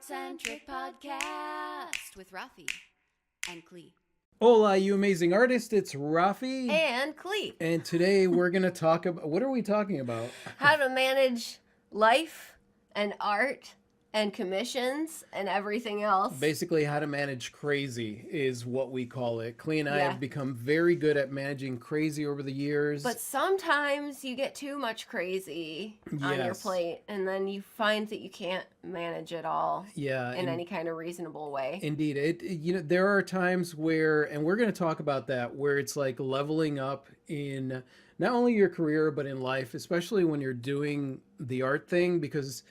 Art-Centric Podcast with Rafi and Klee. Hola, you amazing artist. It's Rafi. And Klee. And today we're going to talk about, what are we talking about? How to manage life and art and commissions and everything else. Basically, how to manage crazy is what we call it. Klee and I Yeah. have become very good at managing crazy over the years. But sometimes you get too much crazy on your Yes. plate, and then you find that you can't manage it all yeah, in any kind of reasonable way. indeed. There are times where, and we're going to talk about that, where it's like leveling up in not only your career, but in life, especially when you're doing the art thing, because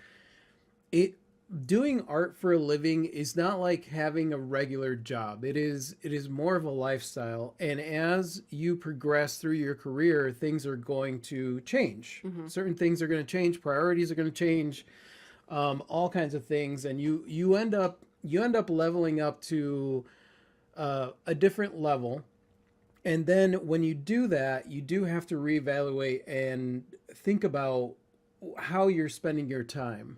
doing art for a living is not like having a regular job. It is more of a lifestyle, and as you progress through your career, things are going to change. Certain things are going to change, priorities are going to change, all kinds of things, and you end up leveling up to a different level. And then when you do that, you do have to reevaluate and think about how you're spending your time.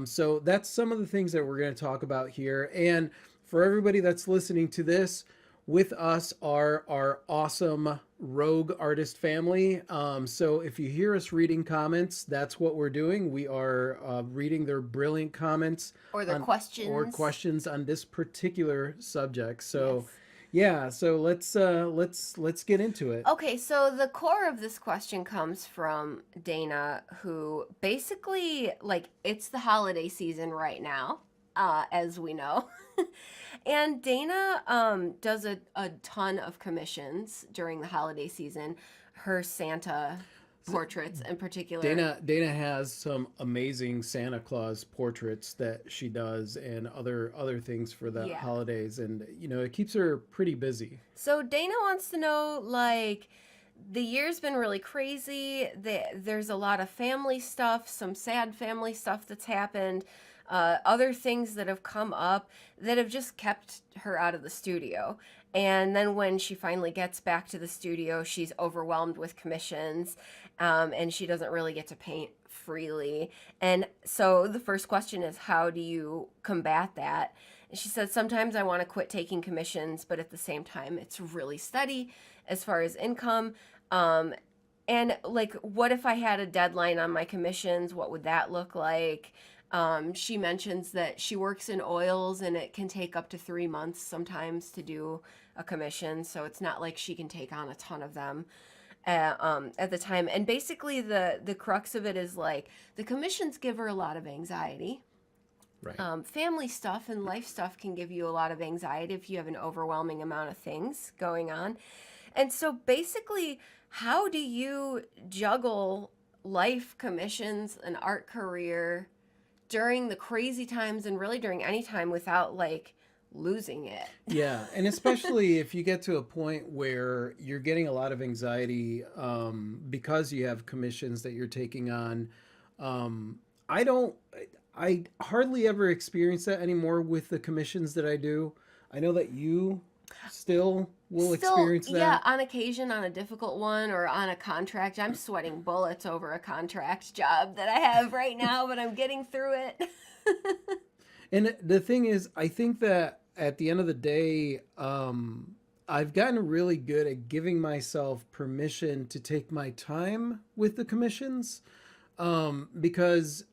So that's some of the things that we're going to talk about here. And for everybody that's listening to this, with us are our awesome Rogue artist family. So if you hear us reading comments, that's what we're doing. We are reading their brilliant comments Or their questions. On this particular subject. So Yes. yeah, so let's get into it. Okay, so the core of this question comes from Dana, who basically, like, it's the holiday season right now, as we know. And Dana does a ton of commissions during the holiday season. Her Santa portraits in particular. Dana has some amazing Santa Claus portraits that she does, and other things for the Yeah. holidays, and it keeps her pretty busy. So Dana wants to know, like, the year's been really crazy. There's a lot of family stuff, some sad family stuff that's happened, other things that have come up that have just kept her out of the studio. And then when she finally gets back to the studio, she's overwhelmed with commissions, and she doesn't really get to paint freely. And so the first question is, how do you combat that? And she said, sometimes I want to quit taking commissions, but at the same time, it's really steady as far as income. And like, what if I had a deadline on my commissions? What would that look like? She mentions that she works in oils, and it can take up to 3 months sometimes to do a commission. So it's not like she can take on a ton of them at the time. And basically the crux of it is, like, the commissions give her a lot of anxiety. Right. Family stuff and life stuff can give you a lot of anxiety if you have an overwhelming amount of things going on. And so basically, how do you juggle life, commissions, an art career during the crazy times, and really during any time, without, like, losing it? Yeah, and especially if you get to a point where you're getting a lot of anxiety because you have commissions that you're taking on. I don't, I hardly ever experience that anymore with the commissions that I do. I know that you still will experience that. Yeah, on occasion, on a difficult one or on a contract. I'm sweating bullets over a contract job that I have right now, but I'm getting through it. And the thing is, I think that at the end of the day, I've gotten really good at giving myself permission to take my time with the commissions, because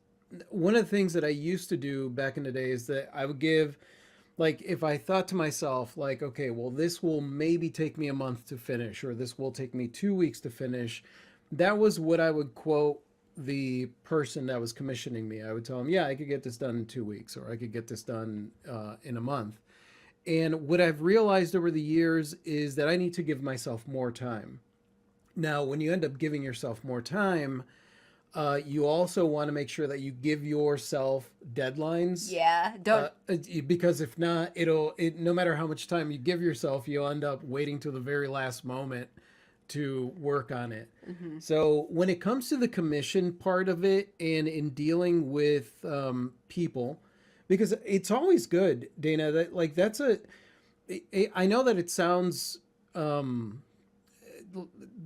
one of the things that I used to do back in the day is that I would give, like, if I thought to myself, like, okay, well, this will maybe take me a month to finish, or this will take me 2 weeks to finish, that was what I would quote the person that was commissioning me. I would tell them, yeah, I could get this done in 2 weeks, or I could get this done in a month. And what I've realized over the years is that I need to give myself more time. Now, when you end up giving yourself more time, you also want to make sure that you give yourself deadlines. Yeah, don't. Because if not, no matter how much time you give yourself, you'll end up waiting till the very last moment to work on it. So when it comes to the commission part of it, and in dealing with people, because it's always good, Dana, that, like, I know that it sounds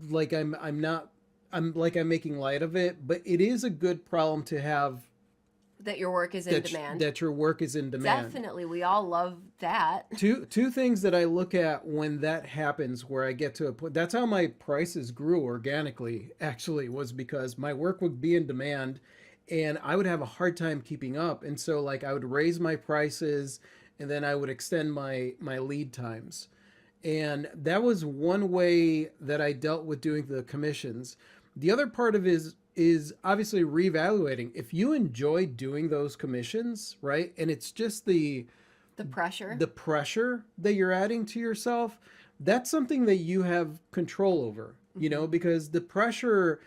like I'm making light of it, but it is a good problem to have That your work is in demand. that your work is in demand. Definitely. We all love that. Two things that I look at when that happens, where I get to a point. That's how my prices grew organically. Actually, was because my work would be in demand, and I would have a hard time keeping up. And so, like, I would raise my prices, and then I would extend my lead times. And that was one way that I dealt with doing the commissions. The other part of it is obviously reevaluating. If you enjoy doing those commissions, right? And it's just The pressure. the pressure that you're adding to yourself, that's something that you have control over, because the pressure,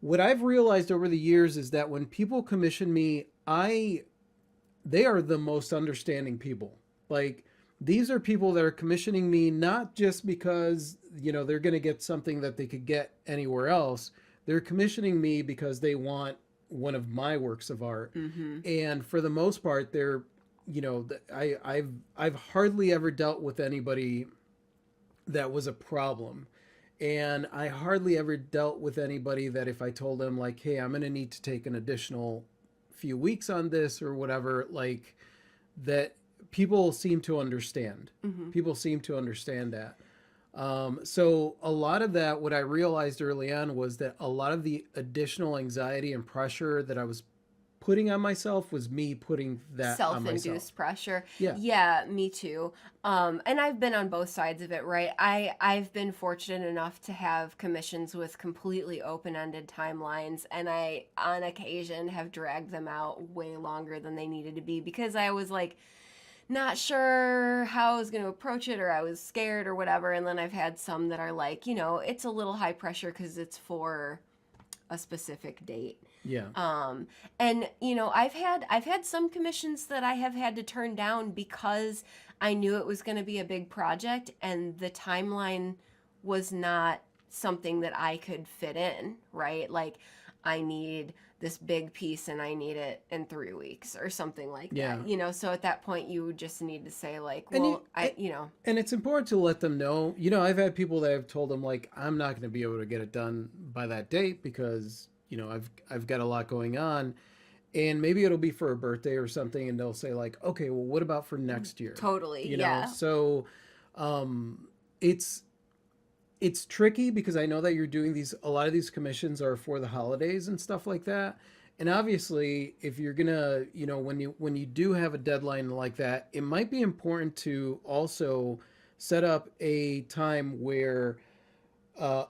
what I've realized over the years is that when people commission me, they are the most understanding people. Like, these are people that are commissioning me not just because, they're going to get something that they could get anywhere else. They're commissioning me because they want one of my works of art. And for the most part, they're, I've hardly ever dealt with anybody that was a problem. And I hardly ever dealt with anybody that if I told them, like, hey, I'm going to need to take an additional few weeks on this or whatever, like, that people seem to understand. People seem to understand that. So a lot of that, what I realized early on was that a lot of the additional anxiety and pressure that I was putting on myself was me putting that on myself. Self-induced pressure. Yeah. Yeah, me too. And I've been on both sides of it, right? I've been fortunate enough to have commissions with completely open-ended timelines, and I on occasion have dragged them out way longer than they needed to be because I was like not sure how I was going to approach it, or I was scared or whatever. And then I've had some that are like, it's a little high pressure because it's for a specific date. Yeah. And I've had some commissions that I have had to turn down because I knew it was going to be a big project and the timeline was not something that I could fit in, right? Like, I need this big piece and I need it in 3 weeks or something like Yeah. that. So at that point you just need to say like, And well, you- And it's important to let them know. I've had people that I've told them, like, I'm not going to be able to get it done by that date because, I've got a lot going on. And maybe it'll be for a birthday or something, and they'll say, like, okay, well, what about for next year? totally. Yeah. So it's tricky because I know that you're doing a lot of these commissions are for the holidays and stuff like that. And obviously, if you're gonna, when you do have a deadline like that, it might be important to also set up a time where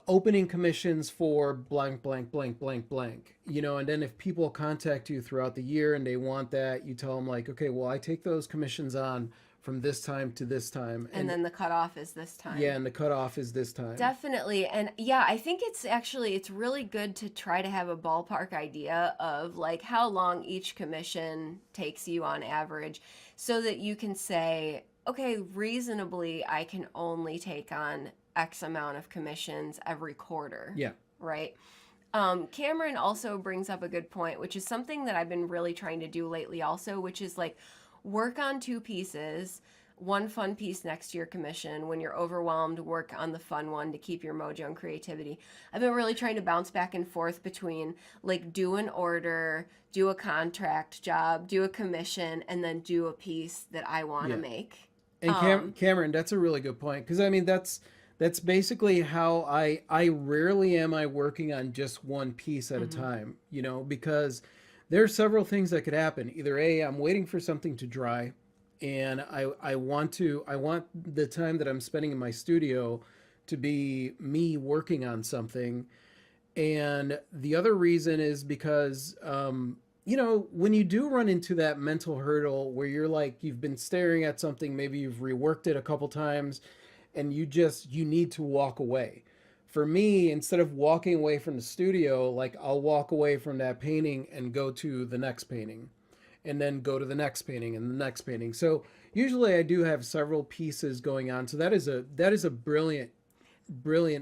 opening commissions for blank, blank, blank, blank, blank, and then if people contact you throughout the year and they want that, you tell them, like, okay, well, I take those commissions on from this time to this time. And then the cutoff is this time. Yeah, and the cutoff is this time. Definitely. And yeah, I think it's really good to try to have a ballpark idea of like how long each commission takes you on average so that you can say, okay, reasonably, I can only take on X amount of commissions every quarter. Yeah. Right. Cameron also brings up a good point, which is something that I've been really trying to do lately also, which is like work on 2 pieces, one fun piece next to your commission. When you're overwhelmed, work on the fun one to keep your mojo and creativity. I've been really trying to bounce back and forth between like do an order, do a contract job, do a commission, and then do a piece that I want to make. And Cameron, that's a really good point, because I mean that's basically how I rarely am I working on just one piece at a time, because there are several things that could happen. Either A, I'm waiting for something to dry, and I want the time that I'm spending in my studio to be me working on something. And the other reason is because when you do run into that mental hurdle where you're like, you've been staring at something, maybe you've reworked it a couple times, and you need to walk away. For me, instead of walking away from the studio, like, I'll walk away from that painting and go to the next painting, and then go to the next painting and the next painting. So usually I do have several pieces going on. So that is a brilliant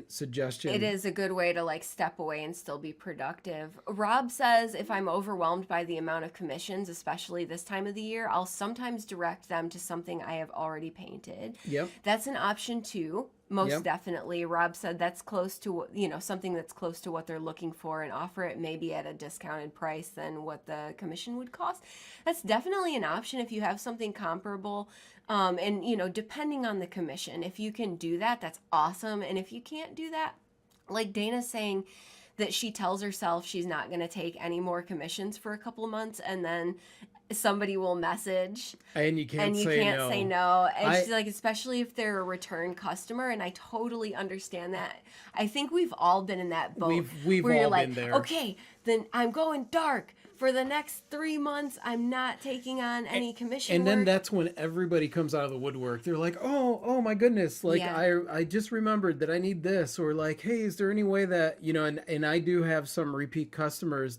suggestion. It is a good way to like step away and still be productive. Rob says if I'm overwhelmed by the amount of commissions, especially this time of the year, I'll sometimes direct them to something I have already painted. Yep. That's an option too. Most Yep. definitely. Rob said that's close to something that's close to what they're looking for, and offer it maybe at a discounted price than what the commission would cost. That's definitely an option if you have something comparable. And depending on the commission, if you can do that, that's awesome. And if you can't do that, like Dana's saying, that she tells herself she's not going to take any more commissions for a couple of months, and then somebody will message And you can't and you say can't no. say no. And I she's like, especially if they're a return customer, and I totally understand that. I think we've all been in that boat we've where you're all like, been there. okay, then I'm going dark for the next 3 months. I'm not taking on any commission And then work. that's when everybody comes out of the woodwork. They're like, oh my goodness, like Yeah. I just remembered that I need this, or like, hey, is there any way that, and I do have some repeat customers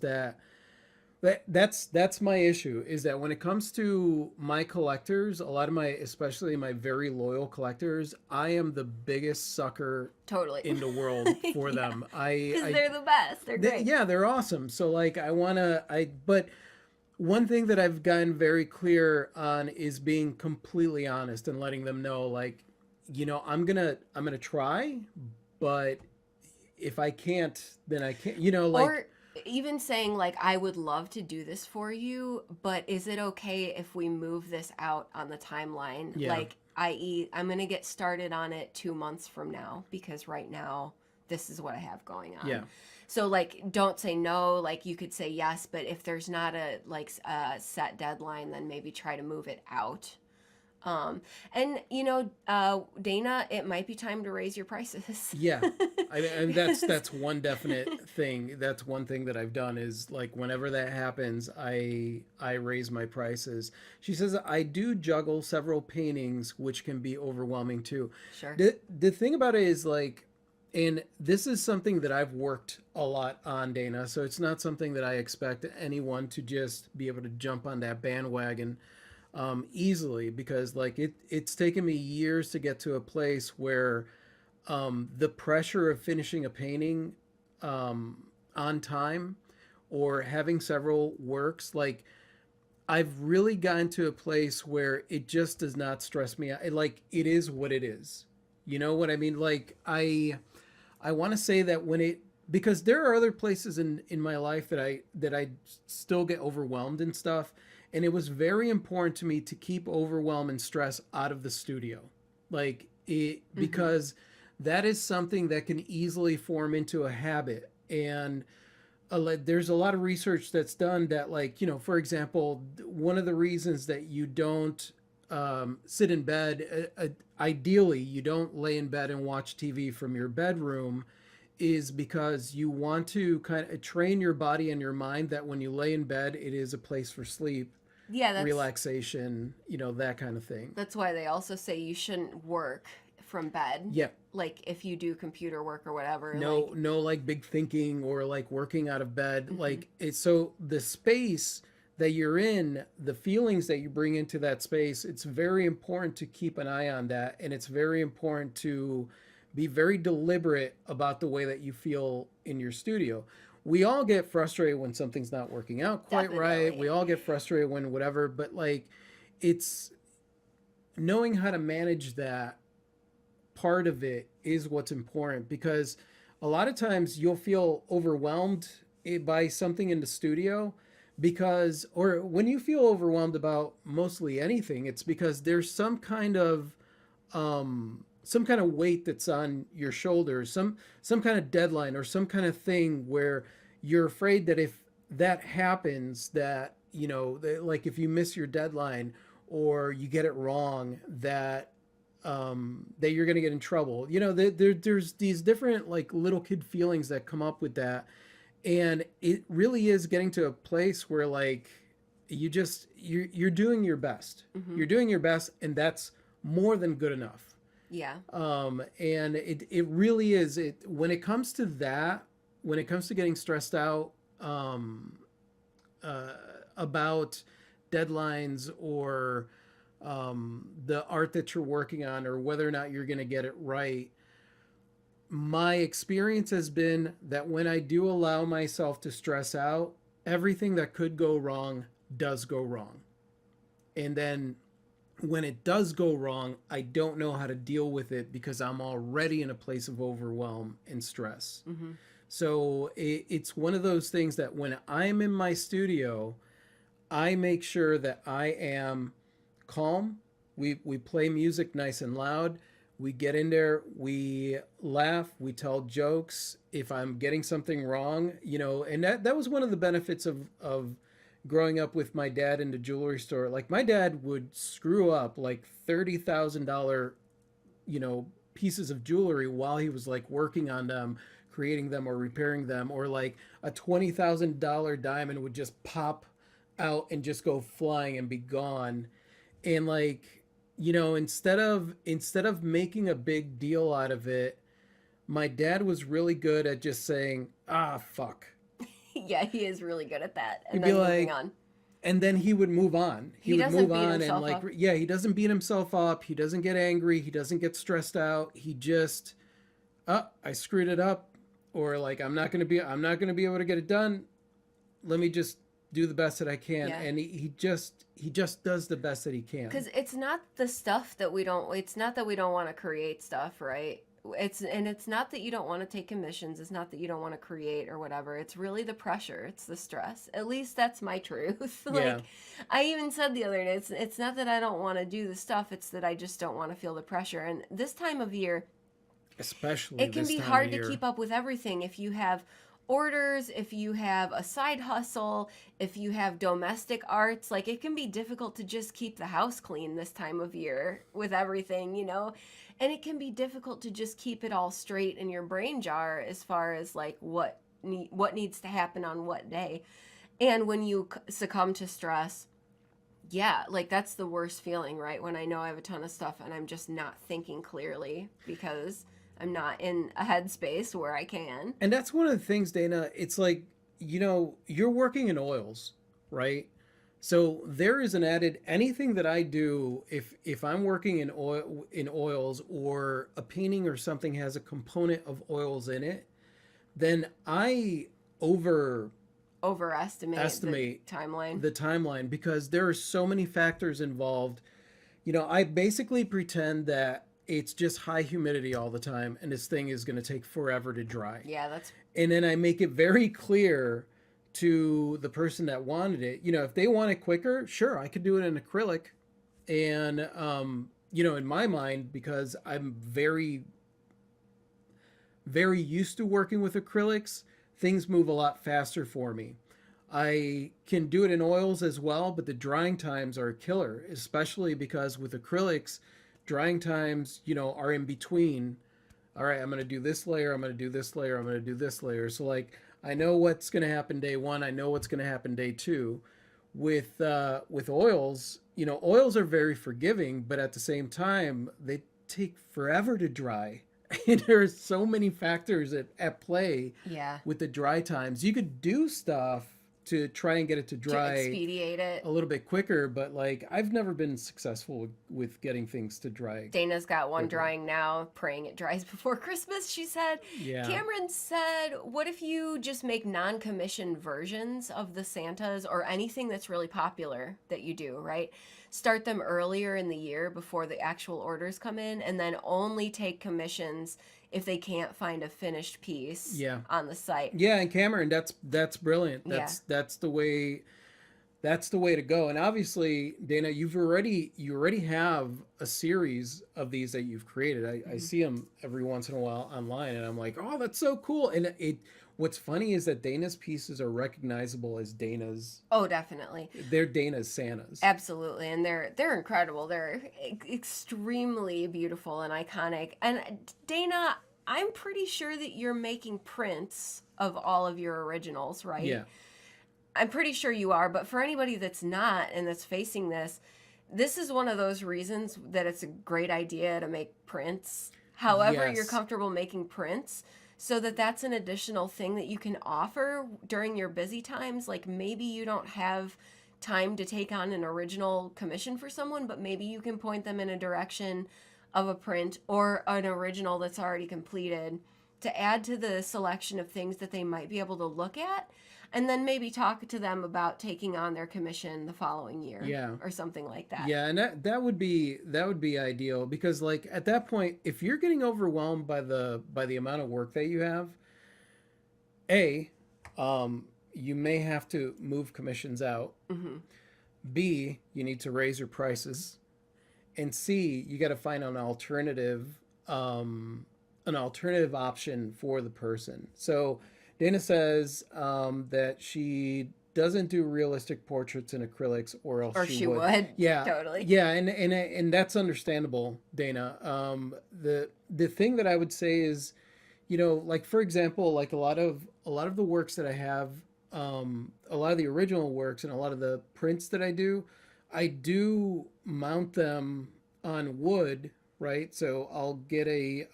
that's my issue, is that when it comes to my collectors, a lot of my, especially my very loyal collectors, I am the biggest sucker Totally. in the world for Yeah. them. Because they're the best. They're great. Yeah, they're awesome. So like but one thing that I've gotten very clear on is being completely honest and letting them know, like, I'm gonna try, but if I can't, then I can't. Like, Or even saying, like, I would love to do this for you, but is it okay if we move this out on the timeline? Yeah. Like, i.e., I'm going to get started on it 2 months from now because right now this is what I have going on. Yeah. So, like, don't say no. Like, you could say yes, but if there's not a set deadline, then maybe try to move it out. And Dana, it might be time to raise your prices. Yeah, and that's one definite thing. That's one thing that I've done, is like whenever that happens, I raise my prices. She says I do juggle several paintings, which can be overwhelming too. Sure. The thing about it is, like, and this is something that I've worked a lot on, Dana. So it's not something that I expect anyone to just be able to jump on that bandwagon easily, because like it's taken me years to get to a place where the pressure of finishing a painting on time, or having several works, like I've really gotten to a place where it just does not stress me out. Like, it is what it is. You know what I mean? Like, I want to say that because there are other places in my life that I still get overwhelmed and stuff, and it was very important to me to keep overwhelm and stress out of the studio, like because that is something that can easily form into a habit. And there's a lot of research that's done that, like, for example, one of the reasons that you don't sit in bed, ideally you don't lay in bed and watch TV from your bedroom, is because you want to kind of train your body and your mind that when you lay in bed, it is a place for sleep, Yeah, relaxation, that kind of thing. that's why they also say you shouldn't work from bed. Yeah. Like if you do computer work or whatever. No, like big thinking or like working out of bed. Like, it's so the space that you're in, the feelings that you bring into that space, it's very important to keep an eye on that. And it's very important to be very deliberate about the way that you feel in your studio. We all get frustrated when something's not working out quite right. Definitely. We all get frustrated when whatever, but like, it's knowing how to manage that part of it is what's important, because a lot of times you'll feel overwhelmed by something in the studio, or when you feel overwhelmed about mostly anything, it's because there's some kind of weight that's on your shoulders, some kind of deadline or some kind of thing where you're afraid that if that happens, that like if you miss your deadline or you get it wrong, that you're going to get in trouble. There's these different like little kid feelings that come up with that. And it really is getting to a place where like you're doing your best. You're doing your best, and that's more than good enough. Yeah. And it really is, when it comes to that, when it comes to getting stressed out about deadlines or the art that you're working on, or whether or not you're going to get it right, my experience has been that when I do allow myself to stress out, everything that could go wrong does go wrong. And then when it does go wrong, I don't know how to deal with it because I'm already in a place of overwhelm and stress. Mm-hmm. So it's one of those things that when I'm in my studio, I make sure that I am calm. We play music nice and loud. We get in there, we laugh, we tell jokes. If I'm getting something wrong, and that was one of the benefits of growing up with my dad in the jewelry store. Like my dad would screw up like $30,000, pieces of jewelry while he was like working on them, creating them or repairing them, or like a $20,000 diamond would just pop out and just go flying and be gone. And like, instead of making a big deal out of it, my dad was really good at just saying, "Ah, fuck." Yeah, he is really good at that. He'd And be then moving like, on. and then he would move on. He He would doesn't move beat on and himself like, up. yeah, he doesn't beat himself up. He doesn't get angry. He doesn't get stressed out. He just, I screwed it up, or like I'm not gonna be able to get it done. Let me just do the best that I can. Yeah. And he just does the best that he can. Because it's not the stuff that we don't, it's not that we don't want to create stuff, right? It's not that you don't want to take commissions. It's not that you don't want to create or whatever. It's really the pressure. It's the stress. At least that's my truth. Like Yeah. I even said the other day, it's not that I don't want to do the stuff. It's that I just don't want to feel the pressure. And this time of year, Especially it can this be time hard of to year. keep up with everything if you have orders, if you have a side hustle, if you have domestic arts. Like it can be difficult to just keep the house clean this time of year with everything. And it can be difficult to just keep it all straight in your brain jar as far as like what needs to happen on what day. And when you succumb to stress, yeah, like that's the worst feeling, right? When I know I have a ton of stuff and I'm just not thinking clearly because I'm not in a headspace where I can. And that's one of the things, Dana. It's like, you're working in oils, right? So there is an added anything that I do if I'm working in oils, or a painting or something has a component of oils in it, then I overestimate Overestimate the timeline. the timeline because there are so many factors involved. I basically pretend that it's just high humidity all the time and this thing is going to take forever to dry. Yeah, that's And then I make it very clear to the person that wanted it. If they want it quicker, sure, I could do it in acrylic. And, in my mind, because I'm very, very used to working with acrylics, things move a lot faster for me. I can do it in oils as well, but the drying times are a killer, especially because with acrylics, drying times, are in between. All right, I'm going to do this layer, I'm going to do this layer, I'm going to do this layer. So like I know what's going to happen day 1, I know what's going to happen day 2. With oils, oils are very forgiving, but at the same time, they take forever to dry. And there's so many factors at play yeah. with the dry times. You could do stuff to try and get it to To dry expedite it. a little bit quicker, but like I've never been successful with getting things to dry Dana's got one quickly. drying now, praying it dries before Christmas, she said. Yeah. Cameron said, what if you just make non-commissioned versions of the Santas or anything that's really popular that you do, right? Start them earlier in the year before the actual orders come in, and then only take commissions if they can't find a finished piece Yeah. on the site. Yeah, and Cameron, that's brilliant. That's the way to go. And obviously, Dana, you already have a series of these that you've created. I see them every once in a while online, and I'm like, oh, that's so cool. And what's funny is that Dana's pieces are recognizable as Dana's. Oh, definitely. They're Dana's Santas. Absolutely, and they're incredible. They're extremely beautiful and iconic. And Dana, I'm pretty sure that you're making prints of all of your originals, right? Yeah. I'm pretty sure you are, but for anybody that's not and that's facing this is one of those reasons that it's a great idea to make prints. However, you're Yes. comfortable making prints, so that's an additional thing that you can offer during your busy times. Like maybe you don't have time to take on an original commission for someone, but maybe you can point them in a direction of a print or an original that's already completed to add to the selection of things that they might be able to look at. and then maybe talk to them about taking on their commission the following year, Yeah. or something like that. Yeah, and that would be ideal because like at that point, if you're getting overwhelmed by the amount of work that you have, A, you may have to move commissions out. Hmm. B, you need to raise your prices. And C, you got to find an alternative option for the person. So Dana says that she doesn't do realistic portraits in acrylics, or else Or she she would. would. Yeah, Totally. yeah, and that's understandable, Dana. The thing that I would say is, like for example, like a lot of the works that I have, a lot of the original works and a lot of the prints that I do mount them on wood, right? So I'll get a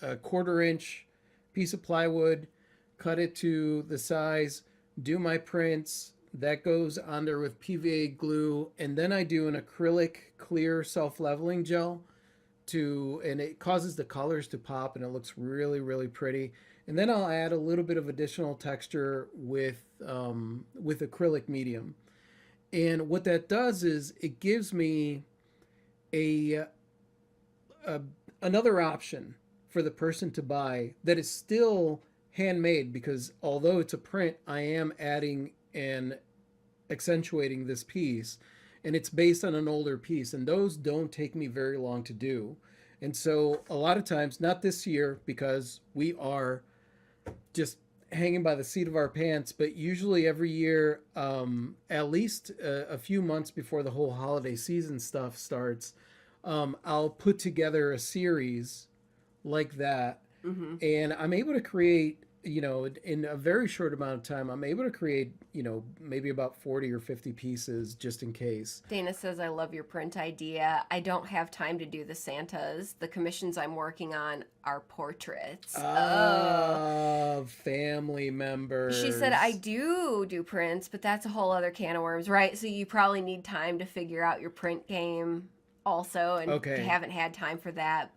1/4 inch piece of plywood, cut it to the size, do my prints. That goes on there with PVA glue, and then I do an acrylic clear self-leveling gel and it causes the colors to pop, and it looks really, really pretty. And then I'll add a little bit of additional texture with acrylic medium. And what that does is it gives me a, a another option for the person to buy that is still handmade, because although it's a print, I am adding and accentuating this piece, and it's based on an older piece, and those don't take me very long to do. And so a lot of times, not this year because we are just hanging by the seat of our pants, but usually every year, at least a few months before the whole holiday season stuff starts, I'll put together a series like that, Hmm. and I'm able to create, in a very short amount of time, I'm able to create, maybe about 40 or 50 pieces just in case. Dana says, I love your print idea. I don't have time to do the Santas. The commissions I'm working on are portraits. Oh. Family members. She said, I do prints, but that's a whole other can of worms, right? So you probably need time to figure out your print game also, and Okay. haven't had time for that.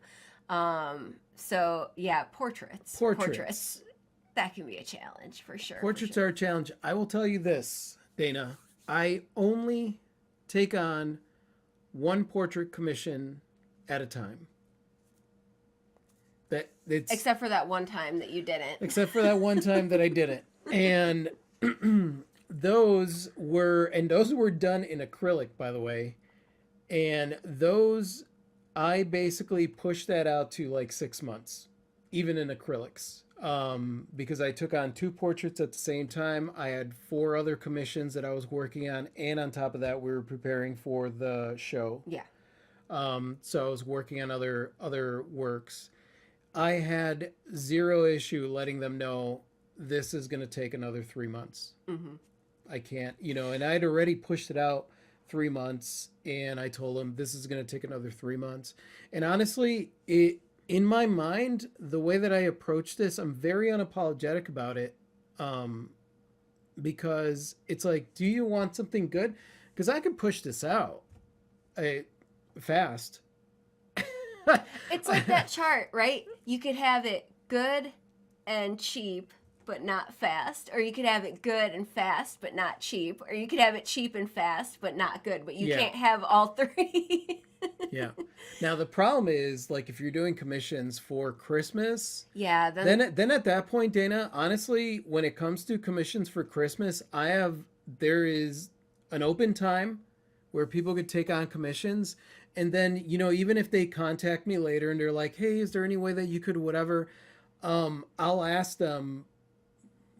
So yeah, portraits. Portraits. That can be a challenge for sure. Portraits for sure. are a challenge. I will tell you this, Dana. I only take on one portrait commission at a time. Except for that one time that you didn't. Except for that one time that I didn't. And those were done in acrylic, by the way. And those, I basically pushed that out to like 6 months, even in acrylics. Because I took on 2 portraits at the same time. I had 4 other commissions that I was working on, and on top of that, we were preparing for the show. Yeah. So I was working on other works. I had zero issue letting them know this is going to take another 3 months. Mm-hmm. I can't, and I had already pushed it out 3 months, and I told them this is going to take another 3 months. And honestly, in my mind, the way that I approach this, I'm very unapologetic about it, because it's like, do you want something good? Because I can push this out fast. It's like that chart, right? You could have it good and cheap, but not fast. Or you could have it good and fast, but not cheap. Or you could have it cheap and fast, but not good. But you Yeah. can't have all three. Yeah. Now the problem is, like, if you're doing commissions for Christmas, Yeah. Then then at that point, Dana, honestly, when it comes to commissions for Christmas, there is an open time where people could take on commissions. And then, even if they contact me later and they're like, hey, is there any way that you could whatever, I'll ask them,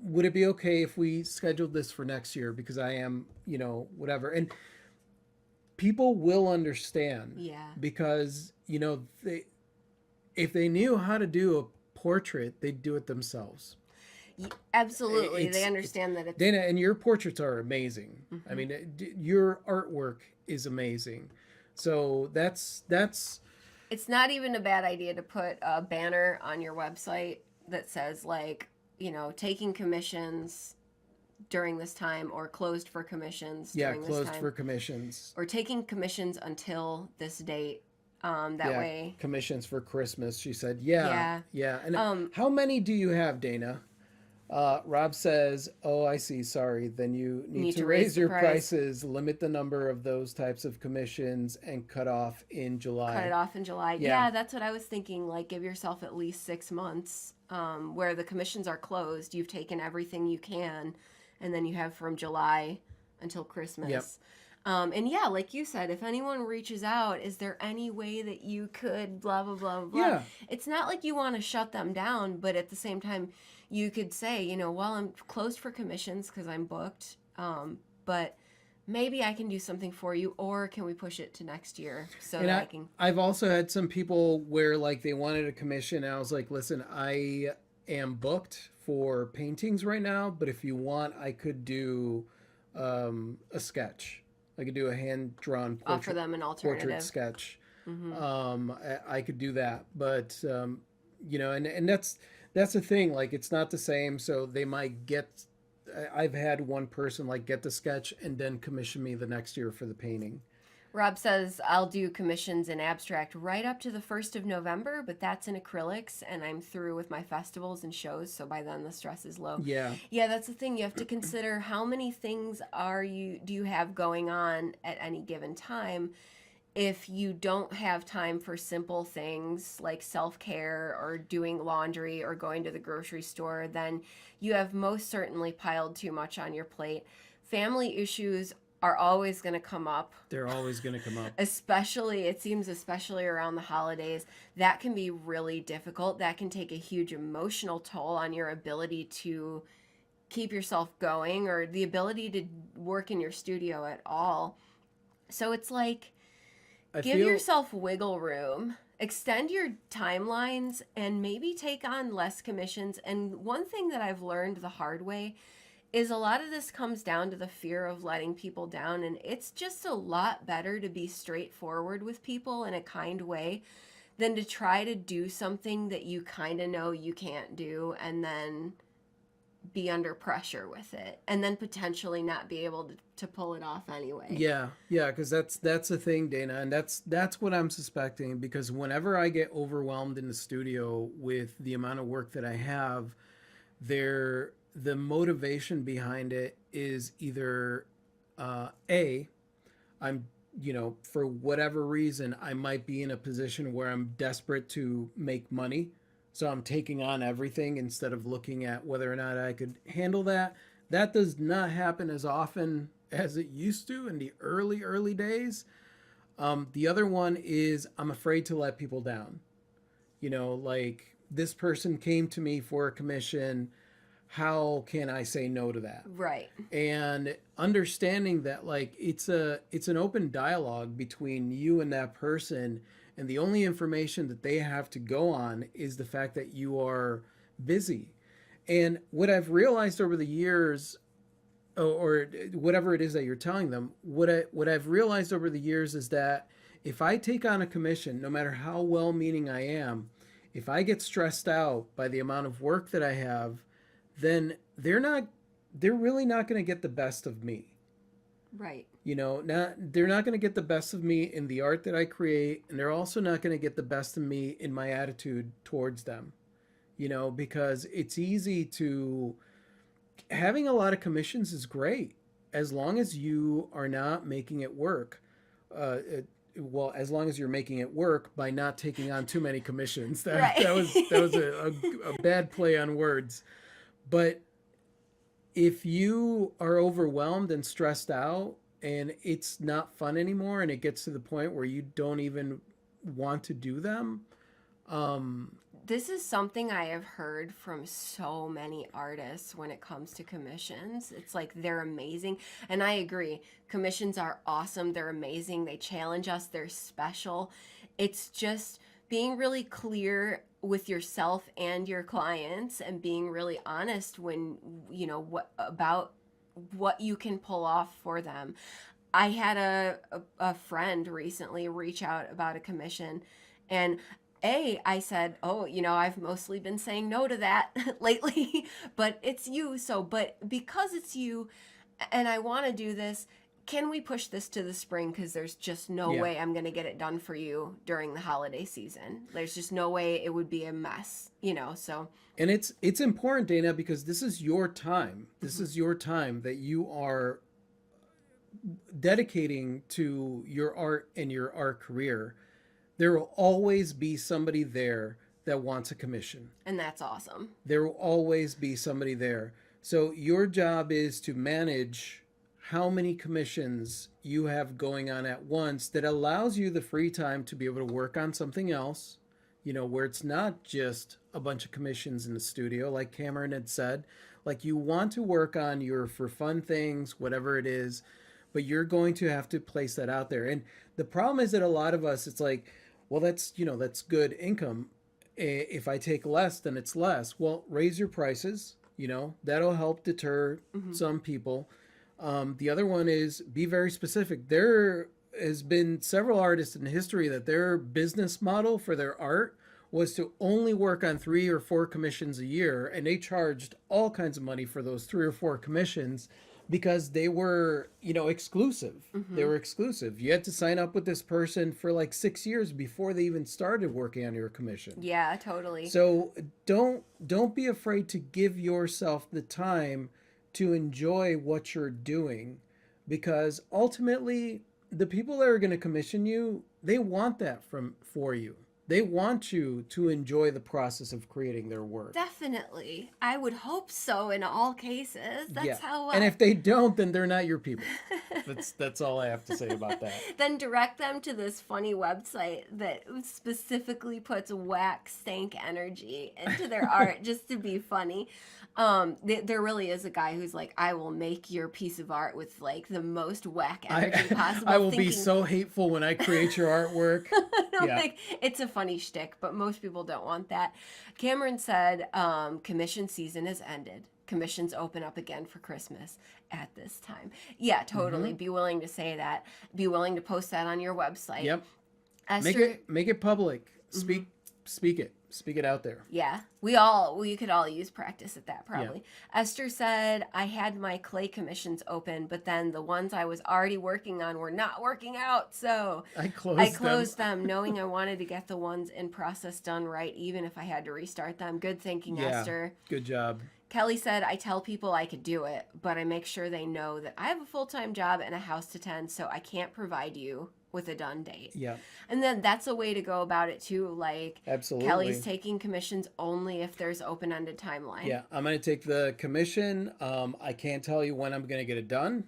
would it be okay if we scheduled this for next year? Because I am, whatever. And people will understand. Yeah. Because, if they knew how to do a portrait, they'd do it themselves. Absolutely. It's- They understand that it's. Dana, and your portraits are amazing. Mhm. I mean, your artwork is amazing. So that's It's not even a bad idea to put a banner on your website that says, like, taking commissions during this time, or closed for commissions during this closed time. for commissions. Or taking commissions until this date. That way. Commissions for Christmas. She said, Yeah. yeah. And Um, how many do you have, Dana? Rob says, "Oh, I see. Sorry. Then you need Need to to raise raise the your price. prices, limit the number of those types of commissions, and cut off in Cut it July." off in July. Yeah. Yeah, that's what I was thinking. Like, give yourself at least 6 months where the commissions are closed. You've taken everything you can, and then you have from July until Yep. Christmas. And yeah, like you said, if anyone reaches out, is there any way that you could blah, blah, blah, blah, blah? Yeah. It's not like you want to shut them down, but at the same time, you could say, well, I'm closed for commissions because I'm booked, but maybe I can do something for you, or can we push it to next year so And that I can. I've also had some people where like they wanted a commission, and I was like, listen, I am booked for paintings right now, but if you want, I could do a sketch. I could do a hand drawn Offer portrait them an portrait alternative. sketch. Hmm. I could do that, but and that's the thing. Like, it's not the same. So they might get. I've had one person like get the sketch and then commission me the next year for the painting. Rob says, I'll do commissions in abstract right up to the 1st of November, but that's in acrylics, and I'm through with my festivals and shows, so by then the stress is low. Yeah, Yeah, that's the thing. You have to consider how many things do you have going on at any given time. If you don't have time for simple things like self-care or doing laundry or going to the grocery store, then you have most certainly piled too much on your plate. Family issues are always going to come up, they're always going to come up. especially, it seems, especially around the holidays. That can be really difficult. That can take a huge emotional toll on your ability to keep yourself going or the ability to work in your studio at all. So it's like, I give feel yourself wiggle room, extend your timelines, and maybe take on less commissions. And one thing that I've learned the hard way is a lot of this comes down to the fear of letting people down. And it's just a lot better to be straightforward with people in a kind way than to try to do something that you kind of know you can't do and then be under pressure with it and then potentially not be able to pull it off anyway. yeah, because that's the thing, Dana, and that's what I'm suspecting. Because whenever I get overwhelmed in the studio with the amount of work that I have, the motivation behind it is either a I'm for whatever reason I might be in a position where I'm desperate to make money, so I'm taking on everything instead of looking at whether or not I could handle that. That does not happen as often as it used to in the early days. The other one is I'm afraid to let people down. Like, this person came to me for a commission. How can I say no to that? Right. And understanding that, like, it's an open dialogue between you and that person, and the only information that they have to go on is the fact that you are busy. And what I've realized over the years, or whatever it is that you're telling them, what I've realized over the years is that if I take on a commission, no matter how well meaning I am, if I get stressed out by the amount of work that I have, then they're really not going to get the best of me. Right. They're not going to get the best of me in the art that I create, and they're also not going to get the best of me in my attitude towards them. Because it's easy to having a lot of commissions is great as long as you are not making it work. Well, as long as you're making it work by not taking on too many commissions. That Right. that was a bad play on words. But if you are overwhelmed and stressed out and it's not fun anymore, and it gets to the point where you don't even want to do them, um, This is something I have heard from so many artists when it comes to commissions. It's like they're amazing. And I agree. Commissions are awesome. They're amazing. They challenge us. They're special. It's just being really clear with yourself and your clients and being really honest when, what about what you can pull off for them. I had a friend recently reach out about a commission, and I said, oh, I've mostly been saying no to that lately, but it's you. So, but because it's you and I want to do this, can we push this to the spring? Because there's just no Yeah. way I'm going to get it done for you during the holiday season. There's just no way it would be a mess, so. And it's important, Dana, because this is your time. This is your time that you are dedicating to your art and your art career. There will always be somebody there that wants a commission. And that's awesome. There will always be somebody there. So your job is to manage how many commissions you have going on at once that allows you the free time to be able to work on something else, where it's not just a bunch of commissions in the studio, like Cameron had said. Like, you want to work on your for fun things, whatever it is, but you're going to have to place that out there. And the problem is that a lot of us, it's like, well, that's good income. If I take less, then it's less. Well, raise your prices. That'll help deter some people. The other one is be very specific. There has been several artists in history that their business model for their art was to only work on 3 or 4 commissions a year, and they charged all kinds of money for those 3 or 4 commissions because they were, exclusive. They were exclusive. You had to sign up with this person for like 6 years before they even started working on your commission. Yeah, totally. So don't be afraid to give yourself the time to enjoy what you're doing, because ultimately the people that are going to commission you, they want that for you. They want you to enjoy the process of creating their work. Definitely. I would hope so in all cases. That's how. And if they don't, then they're not your people. That's all I have to say about that. Then direct them to this funny website that specifically puts whack stank energy into their art just to be funny. There really is a guy who's like, I will make your piece of art with like the most whack energy possible. I will be so hateful when I create your artwork. Like, it's a funny shtick, but most people don't want that. Cameron said, commission season has ended. Commissions open up again for Christmas at this time. Yeah, totally. Be willing to say that. Be willing to post that on your website. Yep. Esther, Make it public. Speak it. Speak it out there. yeah, we could all use practice at that probably. Esther said, I had my clay commissions open, but then the ones I was already working on were not working out, so I closed them knowing I wanted to get the ones in process done right, even if I had to restart them. Good thinking, Esther. Good job. Kelly said, I tell people I could do it, but I make sure they know that I have a full-time job and a house to tend, so I can't provide you with a done date. Yeah. And then that's a way to go about it too. Like, Absolutely. Kelly's taking commissions only if there's open-ended timeline. Yeah, I'm going to take the commission. I can't tell you when I'm going to get it done,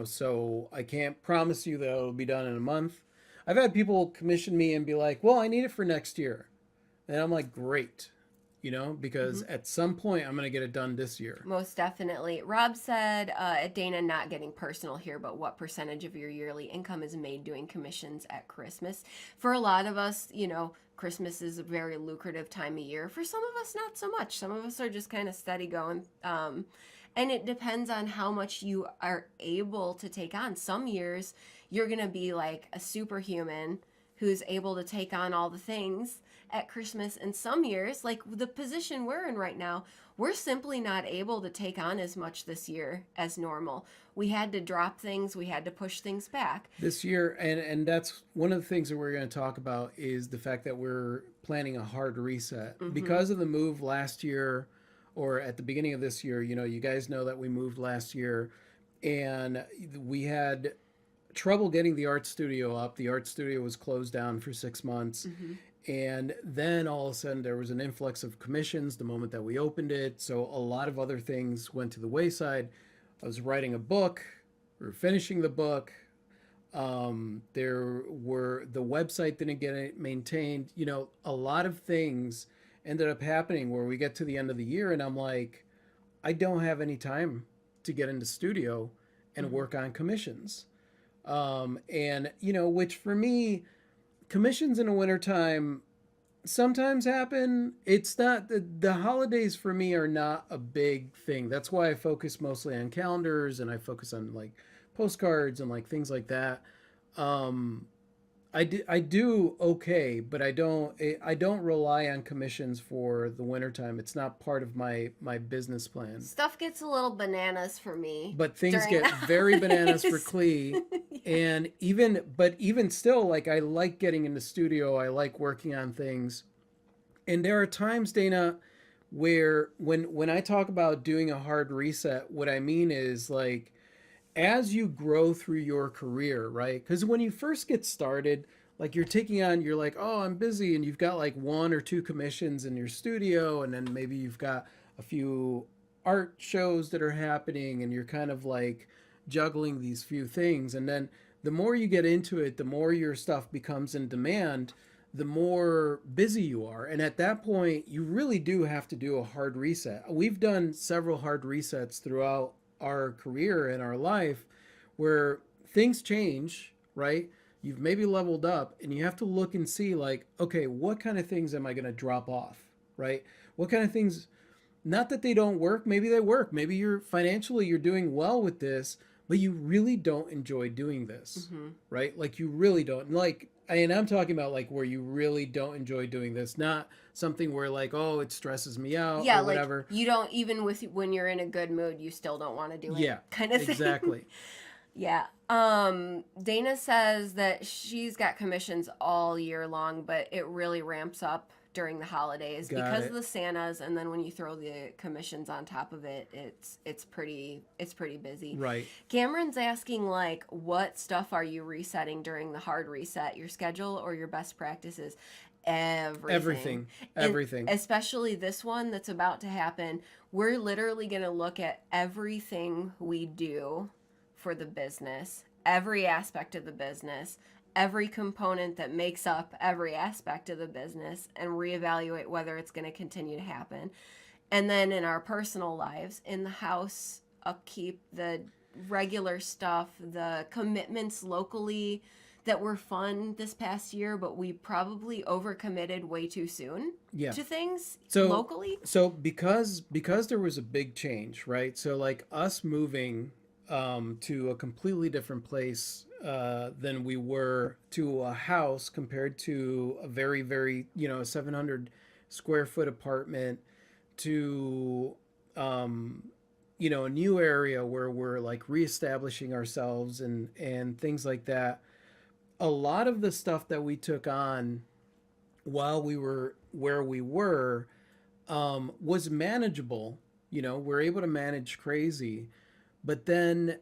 so I can't promise you that it'll be done in a month. I've had people commission me and be like, well, I need it for next year. And I'm like, great. Because at some point I'm going to get it done this year. Most definitely. Rob said, Dana, not getting personal here, but what percentage of your yearly income is made doing commissions at Christmas? For a lot of us, Christmas is a very lucrative time of year. For some of us, not so much. Some of us are just kind of steady going. And it depends on how much you are able to take on. Some years you're going to be like a superhuman who's able to take on all the things at Christmas. And some years, like the position we're in right now, we're simply not able to take on as much this year as normal. We had to drop things. We had to push things back. This year, and that's one of the things that we're going to talk about, is the fact that we're planning a hard reset. Because of the move last year, or at the beginning of this year, you guys know that we moved last year, and we had trouble getting the art studio up. The art studio was closed down for 6 months. And then all of a sudden there was an influx of commissions the moment that we opened it. So a lot of other things went to the wayside. I was writing a book. We were finishing the book. The website didn't get it maintained. A lot of things ended up happening where we get to the end of the year and I'm like, I don't have any time to get into studio and work on commissions. Which for me, commissions in the wintertime sometimes happen. It's not, the holidays for me are not a big thing. That's why I focus mostly on calendars and I focus on like postcards and like things like that. I I do okay, but I don't rely on commissions for the wintertime. It's not part of my business plan. Stuff gets a little bananas for me But things during the get very bananas for holidays. Clee. Yeah. And even still, like I like getting in the studio. I like working on things. And there are times, Dana, where when I talk about doing a hard reset, what I mean is like as you grow through your career, right? Because when you first get started, like you're like, oh, I'm busy, and you've got like one or two commissions in your studio, and then maybe you've got a few art shows that are happening, and you're kind of like juggling these few things. And then the more you get into it, the more your stuff becomes in demand, the more busy you are. And at that point, you really do have to do a hard reset. We've done several hard resets throughout our career and our life where things change, right? You've maybe leveled up and you have to look and see, like, okay, what kind of things am I going to drop off, right? What kind of things, not that they don't work, maybe they work. Maybe you're financially, you're doing well with this, but you really don't enjoy doing this, Hmm. right? Like, you really don't. Like, and I'm talking about like where you really don't enjoy doing this, not something where like, oh, it stresses me out Yeah, or like whatever. you don't even with when you're in a good mood, you still don't want to do it, Yeah, kind of thing. exactly. Yeah. Dana says that she's got commissions all year long, but it really ramps up during the holidays Got because of it. the Santas, and then when you throw the commissions on top of it, it's pretty busy. Right. Cameron's asking like, what stuff are you resetting during the hard reset? Your schedule or your best practices? Everything. Everything. And Everything. especially this one that's about to happen, we're literally going to look at everything we do for the business, every aspect of the business, every component that makes up every aspect of the business, and reevaluate whether it's going to continue to happen. And then in our personal lives, in the house, upkeep, the regular stuff, the commitments locally that were fun this past year, but we probably overcommitted way too soon Yeah. to things So locally. because there was a big change, right? So like us moving to a completely different place than we were, to a house compared to a very, 700 square foot apartment, to um, a new area where we're like reestablishing ourselves and things like that. A lot of the stuff that we took on while we were where we were was manageable. We're able to manage crazy. But then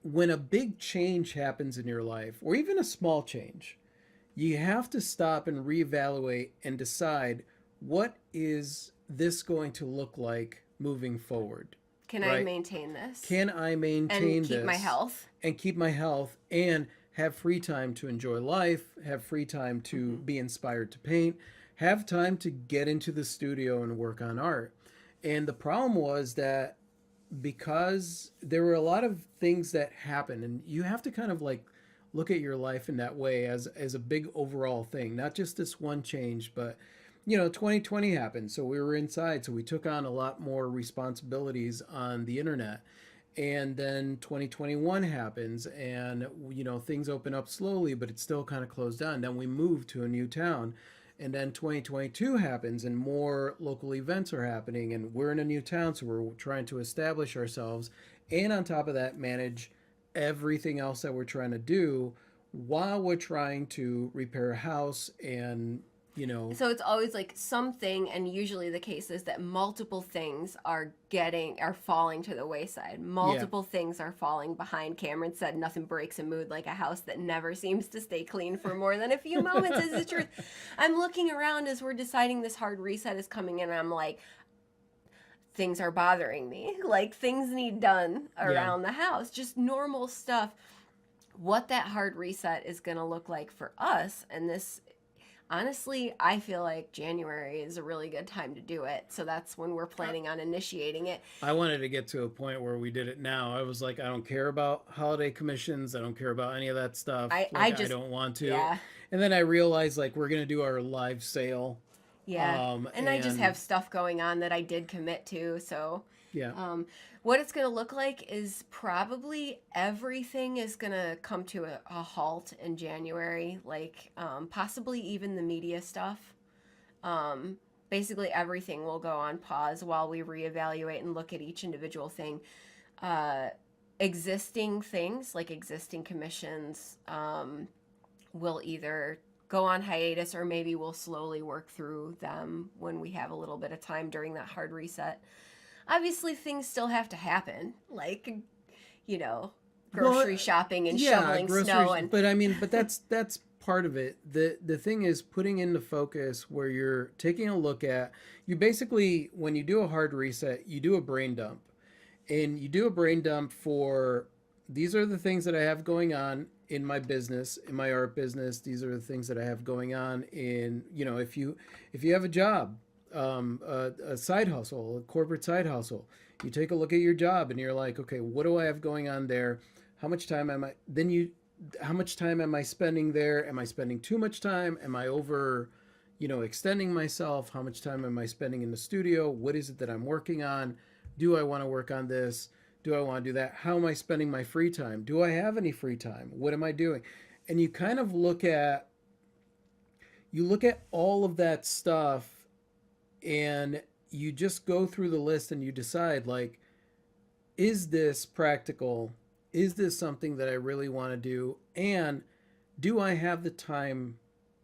when a big change happens in your life, or even a small change, you have to stop and reevaluate and decide, what is this going to look like moving forward, Can I right? maintain this Can I and maintain keep my this health? and keep my health and have free time to enjoy life, have free time to Hmm. be inspired to paint, have time to get into the studio and work on art? And the problem was that because there were a lot of things that happened, and you have to kind of like look at your life in that way as a big overall thing, not just this one change. But 2020 happened, so we were inside, so we took on a lot more responsibilities on the internet. And then 2021 happens, and things open up slowly, but it's still kind of closed down. Then we moved to a new town, and then 2022 happens, and more local events are happening, and we're in a new town, so we're trying to establish ourselves, and on top of that, manage everything else that we're trying to do while we're trying to repair a house. And So it's always like something, and usually the case is that multiple things are falling to the wayside. yeah. Multiple things are falling behind. Cameron said nothing breaks a mood like a house that never seems to stay clean for more than a few moments is the truth. I'm looking around as we're deciding this hard reset is coming in, and I'm like, things are bothering me. Like things need done Yeah. around the house. Just normal stuff. What that hard reset is going to look like for us, and this honestly, I feel like January is a really good time to do it. So that's when we're planning on initiating it. I wanted to get to a point where we did it now. I was like, I don't care about holiday commissions. I don't care about any of that stuff. I Like, I just, don't want to. yeah, And then I realized, like, we're going to do our live sale. yeah. And I just And have stuff going on that I did commit to. So, yeah. um, What it's going to look like is probably everything is going to come to a halt in January, like possibly even the media stuff. Um, Basically, everything will go on pause while we reevaluate and look at each individual thing. Uh, Existing things, like existing commissions, will either go on hiatus or maybe we'll slowly work through them when we have a little bit of time during that hard reset. Obviously, things still have to happen, like, you know, Well, grocery shopping and yeah, shoveling snow groceries, and but I mean, but that's part of it. The thing is putting into focus where you're taking a look at, you basically, when you do a hard reset, you do a brain dump. And you do a brain dump for, these are the things that I have going on in my business, in my art business. These are the things that I have going on in, if you have a job, a side hustle, a corporate side hustle, you take a look at your job and you're like, okay, what do I have going on there? How much time am I, then you, how much time am I spending there? Am I spending too much time? Am I over, extending myself? How much time am I spending in the studio? What is it that I'm working on? Do I want to work on this? Do I want to do that? How am I spending my free time? Do I have any free time? What am I doing? And you kind of look at all of that stuff, and you just go through the list and you decide, like, is this practical? Is this something that I really want to do? And do I have the time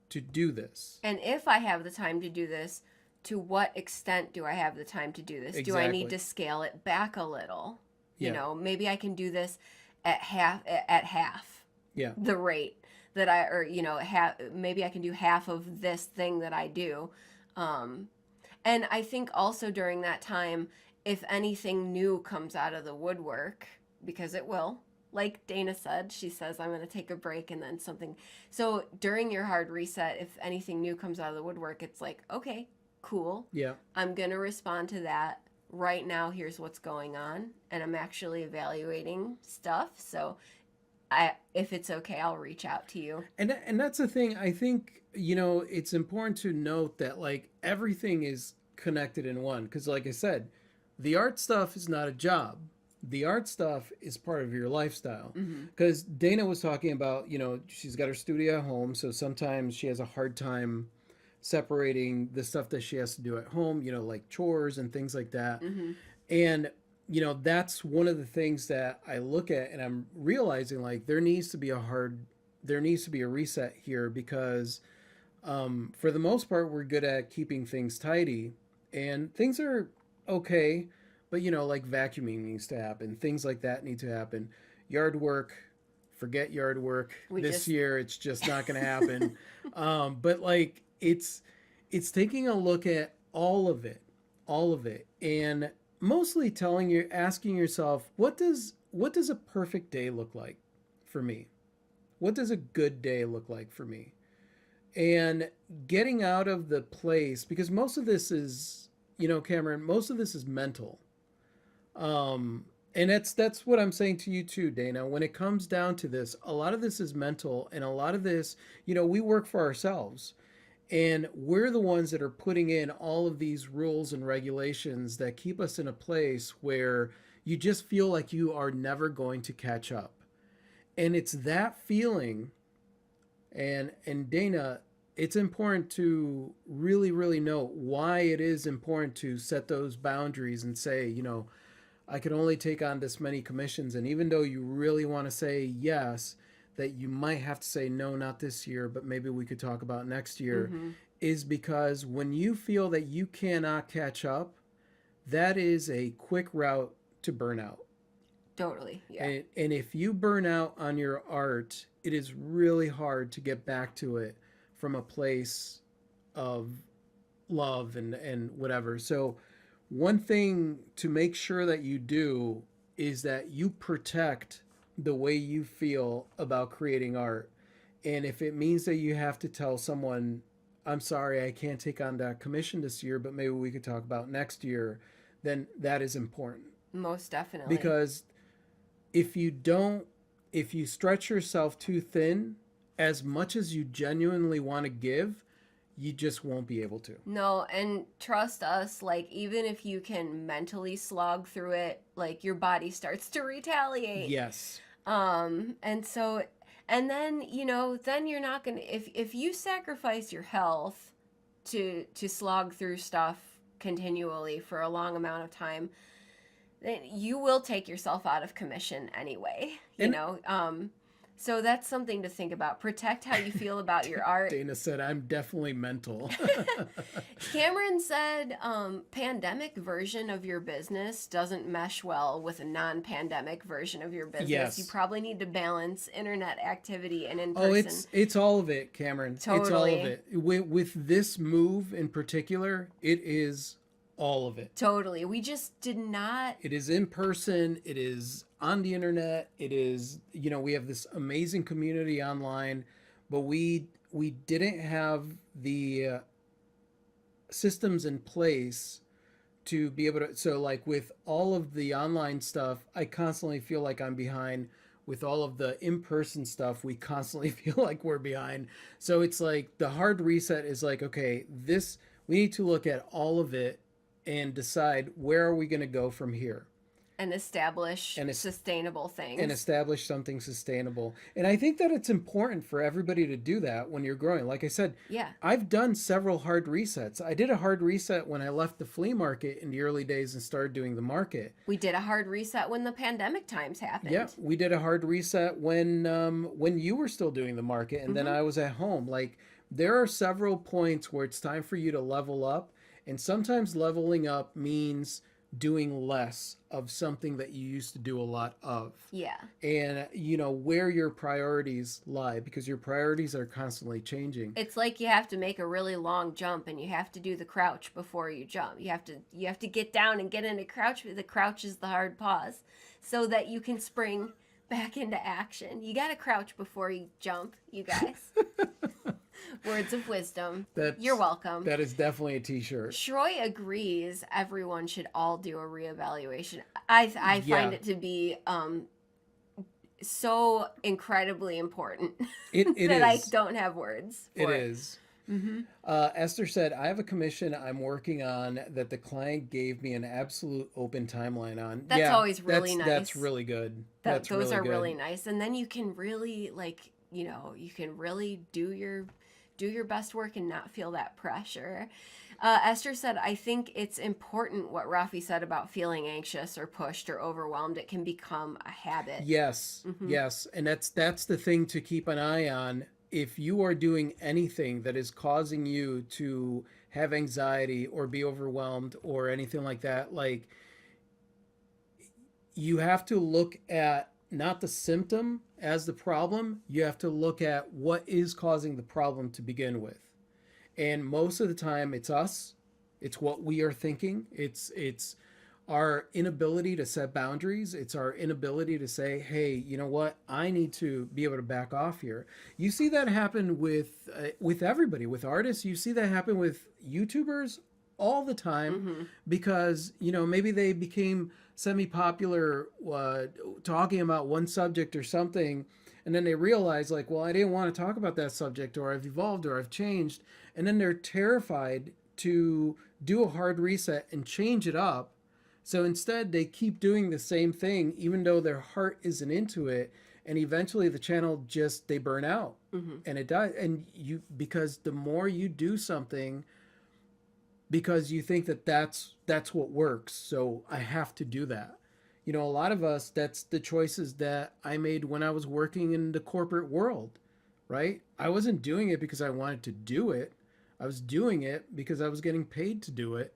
to do this? and if I have the time to do this, to what extent do I have the time to do this? Do I need Exactly. to scale it back a little? Yeah. Maybe I can do this at half Yeah. the rate that I, or maybe I can do half of this thing that I do. Um, and I think also during that time, if anything new comes out of the woodwork, because it will, like Dana said, she says, I'm going to take a break and then something. So during your hard reset, if anything new comes out of the woodwork, it's like, okay, cool. Yeah. I'm going to respond to that. Right now, here's what's going on. And I'm actually evaluating stuff. So if it's okay, I'll reach out to you. And that's the thing. I think, it's important to note that, like, everything is connected in one, because, like I said, the art stuff is not a job. The art stuff is part of your lifestyle. Mm-hmm. Because Dana was talking about, she's got her studio at home, so sometimes she has a hard time separating the stuff that she has to do at home, like chores and things like that. Mm-hmm. And that's one of the things that I look at, and I'm realizing, like, there needs to be a reset here, because for the most part we're good at keeping things tidy and things are okay, but like vacuuming needs to happen, things like that need to happen. Yard work, forget yard work. This year it's just not going to happen. But like it's taking a look at all of it, and mostly asking yourself, what does a perfect day look like for me? What does a good day look like for me? And getting out of the place, because most of this is, Cameron, most of this is mental. And that's what I'm saying to you too, Dana. When it comes down to this, a lot of this is mental, and a lot of this, we work for ourselves. And we're the ones that are putting in all of these rules and regulations that keep us in a place where you just feel like you are never going to catch up. And it's that feeling, and Dana, it's important to really, really know why it is important to set those boundaries and say, I can only take on this many commissions. And even though you really want to say yes, that you might have to say no, not this year, but maybe we could talk about next year, Mm-hmm. is because when you feel that you cannot catch up, that is a quick route to burnout. Totally. Yeah. And if you burn out on your art, it is really hard to get back to it from a place of love and whatever. So one thing to make sure that you do is that you protect the way you feel about creating art. And if it means that you have to tell someone, I'm sorry, I can't take on that commission this year, but maybe we could talk about next year, then that is important. Most definitely. Because if you stretch yourself too thin, as much as you genuinely want to give, you just won't be able to. No, and trust us, like, even if you can mentally slog through it, like, your body starts to retaliate. Yes. And so, and then, then you're not gonna, if you sacrifice your health to slog through stuff continually for a long amount of time, then you will take yourself out of commission anyway, And so that's something to think about. Protect how you feel about your art. Dana said, I'm definitely mental. Cameron said, pandemic version of your business doesn't mesh well with a non-pandemic version of your business. Yes. You probably need to balance internet activity and in Oh, person. it's all of it, Cameron. It's all of Totally. it. With this move in particular, it is all of it. Totally. We just did not. It is in person. It is on the internet. It is, we have this amazing community online, but we didn't have the systems in place to be able to. So, like with all of the online stuff, I constantly feel like I'm behind. With all of the in-person stuff, we constantly feel like we're behind. So it's like the hard reset is like, okay, this we need to look at all of it and decide where are we going to go from here And establish And it's- sustainable things. and establish something sustainable. And I think that it's important for everybody to do that when you're growing. Like I said, Yeah. I've done several hard resets. I did a hard reset when I left the flea market in the early days and started doing the market. We did a hard reset when the pandemic times happened. Yeah, we did a hard reset when you were still doing the market and then I was at home. Like there are several points where it's time for you to level up, and sometimes leveling up means doing less of something that you used to do a lot of. Yeah. And where your priorities lie, because your priorities are constantly changing. It's like you have to make a really long jump and you have to do the crouch before you jump. You have to get down and get into crouch. The crouch is the hard pause so that you can spring back into action. You got to crouch before you jump, you guys. Words of wisdom. You're welcome. That is definitely a t-shirt. Troy agrees everyone should all do a reevaluation. I Yeah. find it to be so incredibly important It that I is. don't have words It for it. is. Esther said, I have a commission I'm working on that the client gave me an absolute open timeline on. That's always really That's nice. really good. Those really are good. really nice, and then you can really you can really do your best work and not feel that pressure. Esther said, I think it's important what Rafi said about feeling anxious or pushed or overwhelmed. It can become a habit. Yes, yes. And that's the thing to keep an eye on. If you are doing anything that is causing you to have anxiety or be overwhelmed or anything like that, like you have to look at not the symptom as the problem. You have to look at what is causing the problem to begin with. And most of the time it's us. It's what we are thinking. It's our inability to set boundaries. It's our inability to say, hey, you know what? I need to be able to back off here. You see that happen with everybody, with artists. You see that happen with YouTubers all the time because, maybe they became semi-popular talking about one subject or something. And then they realize like, well, I didn't want to talk about that subject, or I've evolved, or I've changed. And then they're terrified to do a hard reset and change it up. So instead, they keep doing the same thing, even though their heart isn't into it. And eventually the channel they burn out and it dies. And because the more you do something, because you think that that's what works. So I have to do that. A lot of us, that's the choices that I made when I was working in the corporate world, right? I wasn't doing it because I wanted to do it. I was doing it because I was getting paid to do it.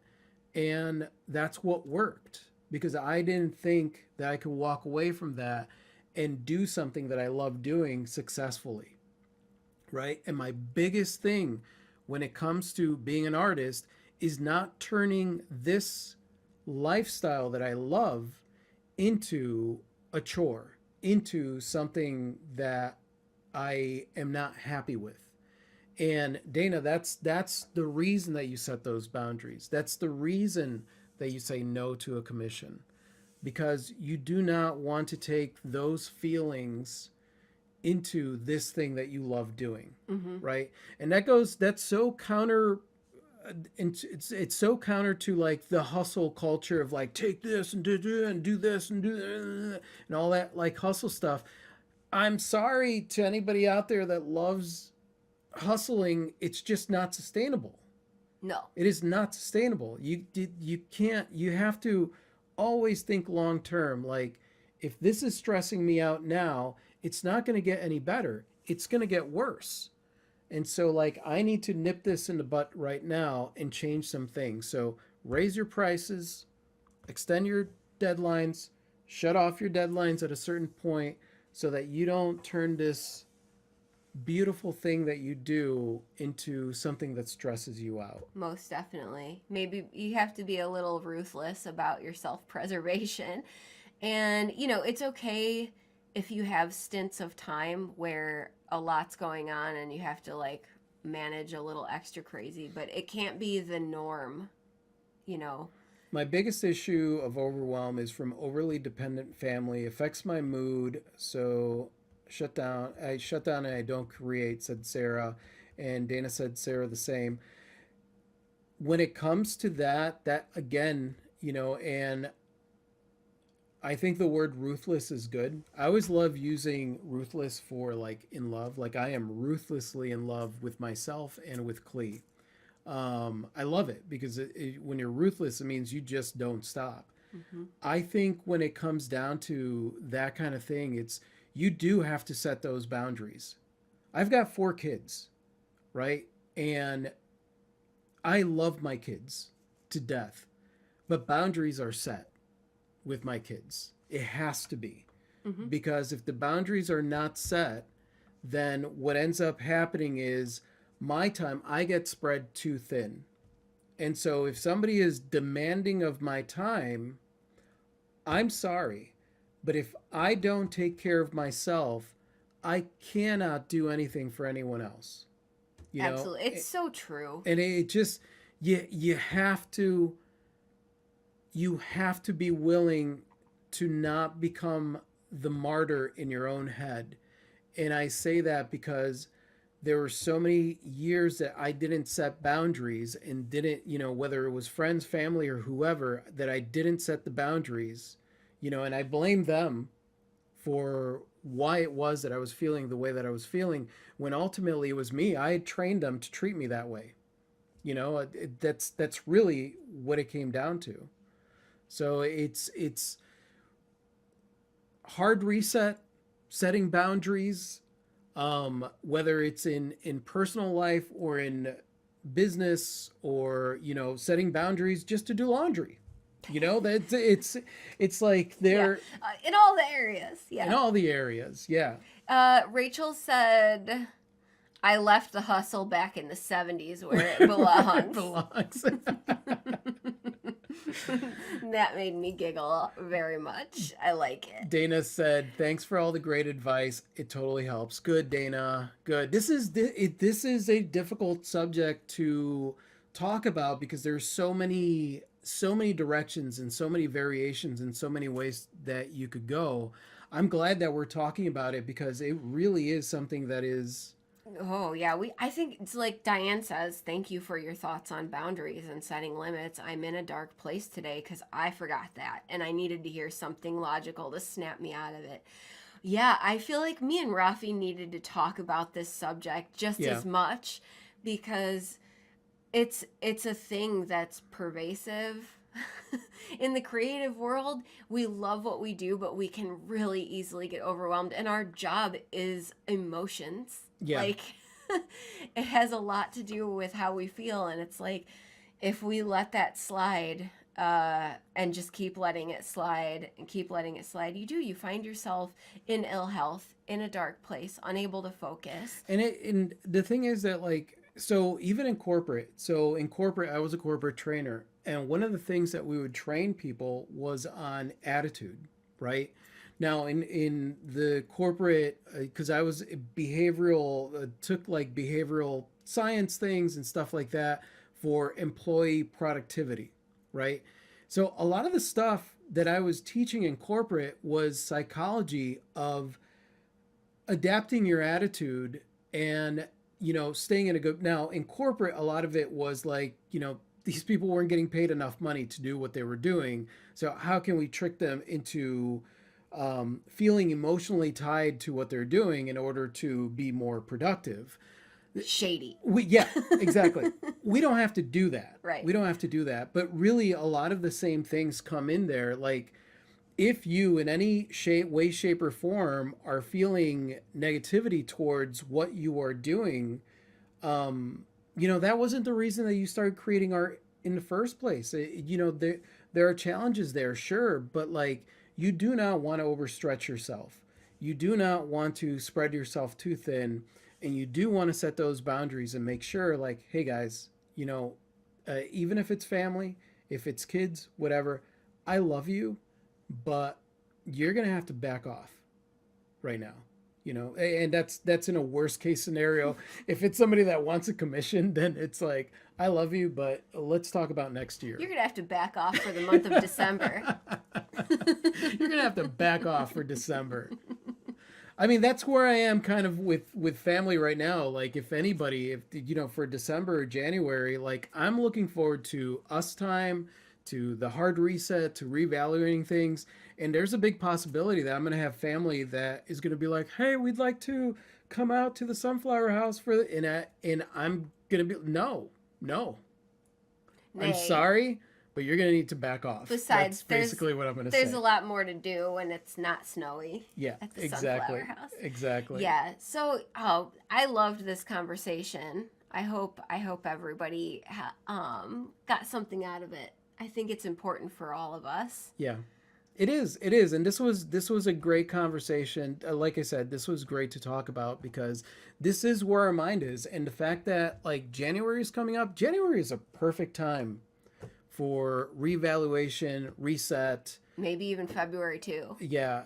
And that's what worked, because I didn't think that I could walk away from that and do something that I love doing successfully, right? And my biggest thing when it comes to being an artist is not turning this lifestyle that I love into a chore, into something that I am not happy with. And Dana, that's the reason that you set those boundaries. That's the reason that you say no to a commission, because you do not want to take those feelings into this thing that you love doing, Mhm. right? And that's so counter, it's so counter to like the hustle culture of like take this and do this and do and all that like hustle stuff. I'm sorry to anybody out there that loves hustling. It's just not sustainable. No. It is not sustainable. You can't. You have to always think long term. Like if this is stressing me out now, it's not going to get any better. It's going to get worse. And so like I need to nip this in the butt right now and change some things. So raise your prices, extend your deadlines, shut off your deadlines at a certain point so that you don't turn this beautiful thing that you do into something that stresses you out. Most definitely. Maybe you have to be a little ruthless about your self preservation. And, it's okay if you have stints of time where a lot's going on and you have to like manage a little extra crazy, but it can't be the norm, you know. My biggest issue of overwhelm is from overly dependent family. Affects my mood. So shut down. I shut down and I don't create, said Sarah. And Dana said, Sarah, the same. When it comes to that again, and I think the word ruthless is good. I always love using ruthless for like in love. Like I am ruthlessly in love with myself and with Klee. I love it because when you're ruthless, it means you just don't stop. Hmm. I think when it comes down to that kind of thing, it's you do have to set those boundaries. I've got 4 kids, right? And I love my kids to death, but boundaries are set with my kids. It has to be. Hmm. Because if the boundaries are not set, then what ends up happening is my time, I get spread too thin. And so if somebody is demanding of my time, I'm sorry. But if I don't take care of myself, I cannot do anything for anyone else. You know, Absolutely. It's so true. and it just you have to be willing to not become the martyr in your own head. And I say that because there were so many years that I didn't set boundaries and didn't, whether it was friends, family, or whoever, that I didn't set the boundaries, and I blame them for why it was that I was feeling the way that I was feeling when ultimately it was me. I had trained them to treat me that way. That's really what it came down to. So it's hard reset, setting boundaries, whether it's in personal life or in business or setting boundaries just to do laundry. That it's like Yeah. they're In all the areas. in Yeah. all the areas. Yeah. Rachel said, I left the hustle back in the 70s where it belongs. Belongs. That made me giggle very much. I like it. Dana said, "Thanks for all the great advice. It totally helps." Good, Dana. Good. This is a difficult subject to talk about because there's so many directions and so many variations and so many ways that you could go. I'm glad that we're talking about it because it really is something that is Oh, yeah. I think it's like Diane says, thank you for your thoughts on boundaries and setting limits. I'm in a dark place today because I forgot that and I needed to hear something logical to snap me out of it. Yeah, I feel like me and Rafi needed to talk about this subject just yeah. as much because it's a thing that's pervasive. In the creative world, we love what we do, but we can really easily get overwhelmed. And our job is emotions. Yeah. Like, it has a lot to do with how we feel. And it's like, if we let that slide, and just keep letting it slide and keep letting it slide, you find yourself in ill health, in a dark place, unable to focus. And the thing is that like so even in corporate, I was a corporate trainer, and one of the things that we would train people was on attitude, right? Now in the corporate, because I was behavioral, took like behavioral science things and stuff like that for employee productivity, right? So a lot of the stuff that I was teaching in corporate was psychology of adapting your attitude and, staying in a good, now in corporate, a lot of it was like, these people weren't getting paid enough money to do what they were doing. So how can we trick them into feeling emotionally tied to what they're doing in order to be more productive? Shady. Yeah, exactly. We don't have to do that. Right. We don't have to do that. But really, a lot of the same things come in there. Like, if you, in any way, shape, or form, are feeling negativity towards what you are doing, that wasn't the reason that you started creating art in the first place. There are challenges there, sure, but like, you do not want to overstretch yourself. You do not want to spread yourself too thin, and you do want to set those boundaries and make sure, like, hey guys, even if it's family, if it's kids, whatever, I love you, but you're gonna have to back off right now. And that's in a worst case scenario. If it's somebody that wants a commission, then it's like, I love you, but let's talk about next year. You're gonna have to back off for the month of December. You're gonna have to back off for December. I mean, that's where I am kind of with family right now. Like, if anybody, for December or January, like, I'm looking forward to us time, to the hard reset, to reevaluating things. And there's a big possibility that I'm going to have family that is going to be like, hey, we'd like to come out to the Sunflower House and I'm going to be, no, I'm sorry, but you're going to need to back off. Besides, that's basically what I'm going to say. There's a lot more to do when it's not snowy. Yeah, at the exactly. Sunflower House. Exactly. Yeah. So, I loved this conversation. I hope everybody got something out of it. I think it's important for all of us. Yeah, it is. And this was a great conversation. Like I said, this was great to talk about because this is where our mind is. And the fact that like January is coming up, January is a perfect time for reevaluation, reset. Maybe even February too. Yeah,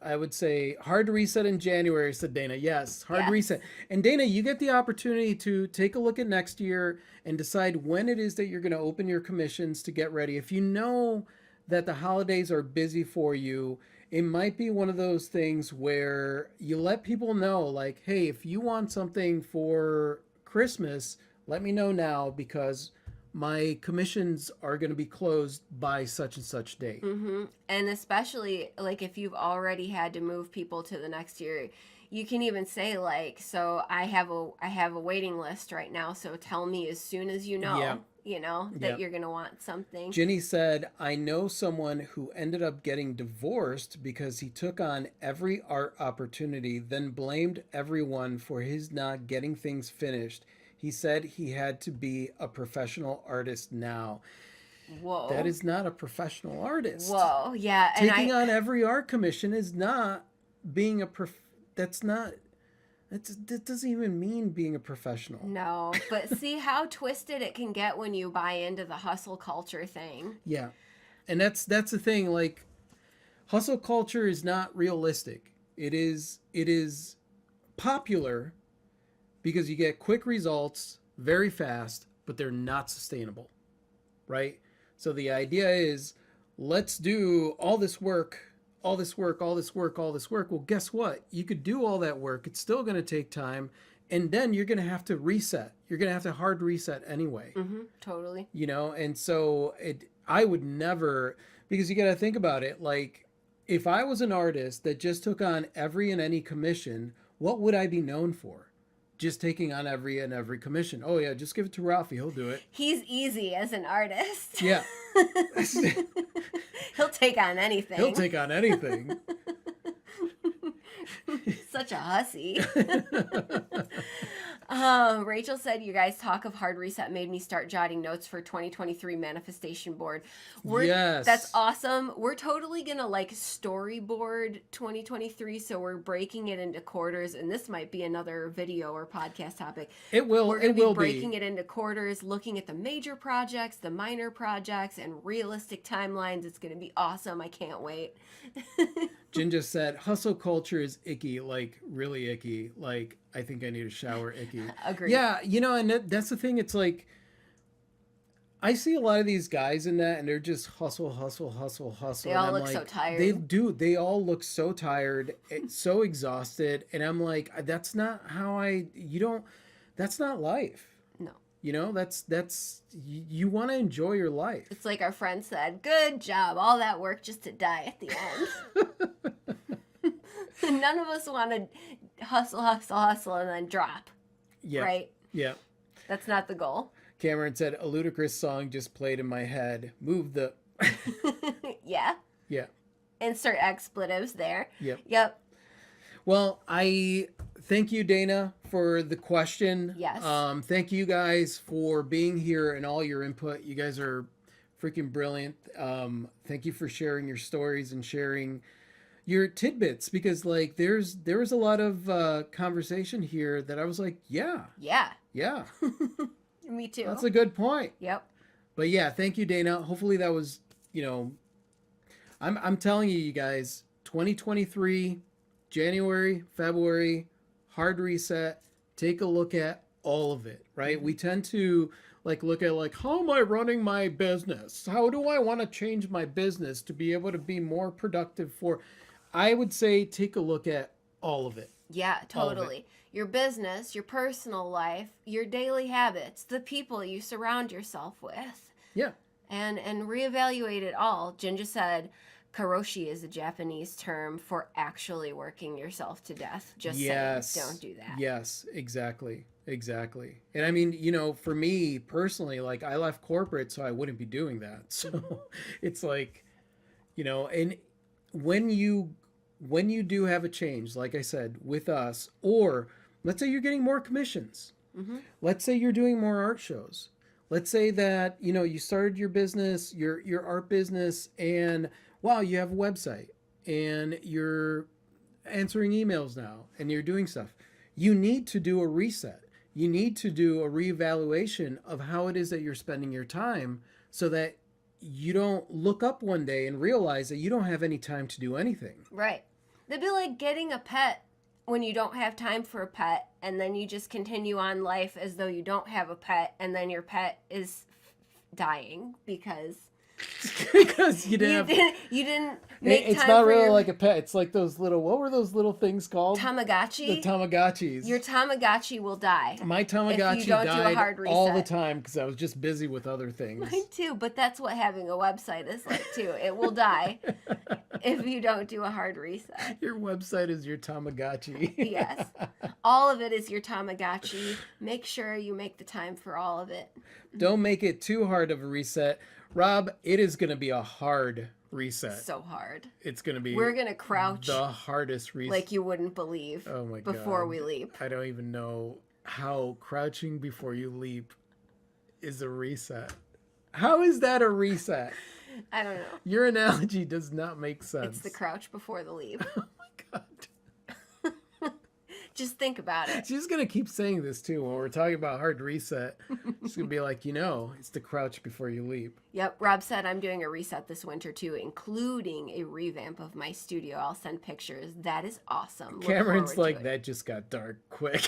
I would say hard reset in January, said Dana. Yes, hard reset. And Dana, you get the opportunity to take a look at next year and decide when it is that you're going to open your commissions to get ready. If you know that the holidays are busy for you, it might be one of those things where you let people know, like, hey, if you want something for Christmas, let me know now because my commissions are going to be closed by such and such date. Mm-hmm. And especially like if you've already had to move people to the next year, you can even say like, so I have a waiting list right now. So tell me as soon as you know, that you're going to want something. Ginny said, I know someone who ended up getting divorced because he took on every art opportunity, then blamed everyone for his not getting things finished. He said he had to be a professional artist now. Whoa. That is not a professional artist. Whoa, yeah. Taking on every art commission is not being that doesn't even mean being a professional. No, but see how twisted it can get when you buy into the hustle culture thing. Yeah. And that's the thing, like hustle culture is not realistic. It is popular because you get quick results very fast, but they're not sustainable, right? So the idea is, let's do all this work. Well, guess what? You could do all that work. It's still going to take time. And then you're going to have to reset. You're going to have to hard reset anyway. Mm-hmm, totally. And so I would never, because you got to think about it. Like, if I was an artist that just took on every and any commission, what would I be known for? Just taking on every commission. Oh yeah, just give it to Ralphie. He'll do it. He's easy as an artist. Yeah. He'll take on anything. He'll take on anything. Such a hussy. Rachel said, you guys talk of hard reset made me start jotting notes for 2023 manifestation board. Yes. That's awesome. We're totally going to like storyboard 2023. So we're breaking it into quarters, and this might be another video or podcast topic. It will. We're going to be breaking it into quarters, looking at the major projects, the minor projects, and realistic timelines. It's going to be awesome. I can't wait. Jen just said, hustle culture is icky, like really icky. Like, I think I need a shower icky. Agreed. Yeah, and that's the thing. It's like, I see a lot of these guys in that, and they're just hustle, hustle, hustle, hustle. They And all I'm look so like, they tired. do. They all look so tired, so exhausted. And I'm like, that's not how I. You don't. That's not life. No. You know, you want to enjoy your life. It's like our friend said, good job. All that work just to die at the end. None of us want to hustle, hustle, hustle, and then drop. Yeah. Right? Yeah. That's not the goal. Cameron said, a Ludacris song just played in my head. Move the. Yeah. Yeah. Insert expletives there. Yep. Yep. Well, I thank you, Dana, for the question. Yes. Thank you guys for being here and all your input. You guys are freaking brilliant. Thank you for sharing your stories and sharing your tidbits, because like there was a lot of conversation here that I was like, yeah, Yeah. yeah, Me too. that's a good point. Yep. But yeah, thank you, Dana. Hopefully that was, I'm telling you guys, 2023, January, February, hard reset. Take a look at all of it, right? We tend to like look at like, how am I running my business? How do I want to change my business to be able to be more productive for? I would say take a look at all of it. Yeah, All of it. totally. Your business, your personal life, your daily habits, the people you surround yourself with, Yeah. and reevaluate it all. Jinja said, karoshi is a Japanese term for actually working yourself to death. Just Yes. saying, don't do that. Yes, exactly. Exactly. And I mean, for me personally, like I left corporate so I wouldn't be doing that. So it's like, and when you do have a change, like I said, with us, or let's say you're getting more commissions. Mm-hmm. Let's say you're doing more art shows. Let's say that, you started your business, your art business, and wow, you have a website and you're answering emails now and you're doing stuff. You need to do a reset. You need to do a reevaluation of how it is that you're spending your time, so that you don't look up one day and realize that you don't have any time to do anything. Right. That'd be like getting a pet when you don't have time for a pet, and then you just continue on life as though you don't have a pet, and then your pet is dying because Because you didn't have. you didn't make It's time not for really your like a pet. It's like those little. What were those little things called? Tamagotchi. The Tamagotchis. Your Tamagotchi will die. My Tamagotchi don't do a died hard all the reset. time because I was just busy with other things. Mine too, but that's what having a website is like too. It will die if you don't do a hard reset. Your website is your Tamagotchi. Yes. All of it is your Tamagotchi. Make sure you make the time for all of it. Don't make it too hard of a reset. Rob, it is going to be a hard reset. So hard. It's going to be We're going to crouch the hardest reset. like you wouldn't believe Oh my God. before we leap. I don't even know how crouching before you leap is a reset. How is that a reset? I don't know. Your analogy does not make sense. It's the crouch before the leap. Oh my God. Just think about it. She's going to keep saying this too when we're talking about hard reset. She's going to be like, it's the crouch before you leap. Yep, Rob said I'm doing a reset this winter too, including a revamp of my studio. I'll send pictures. That is awesome. Look Cameron's forward to like, it. that just got dark quick.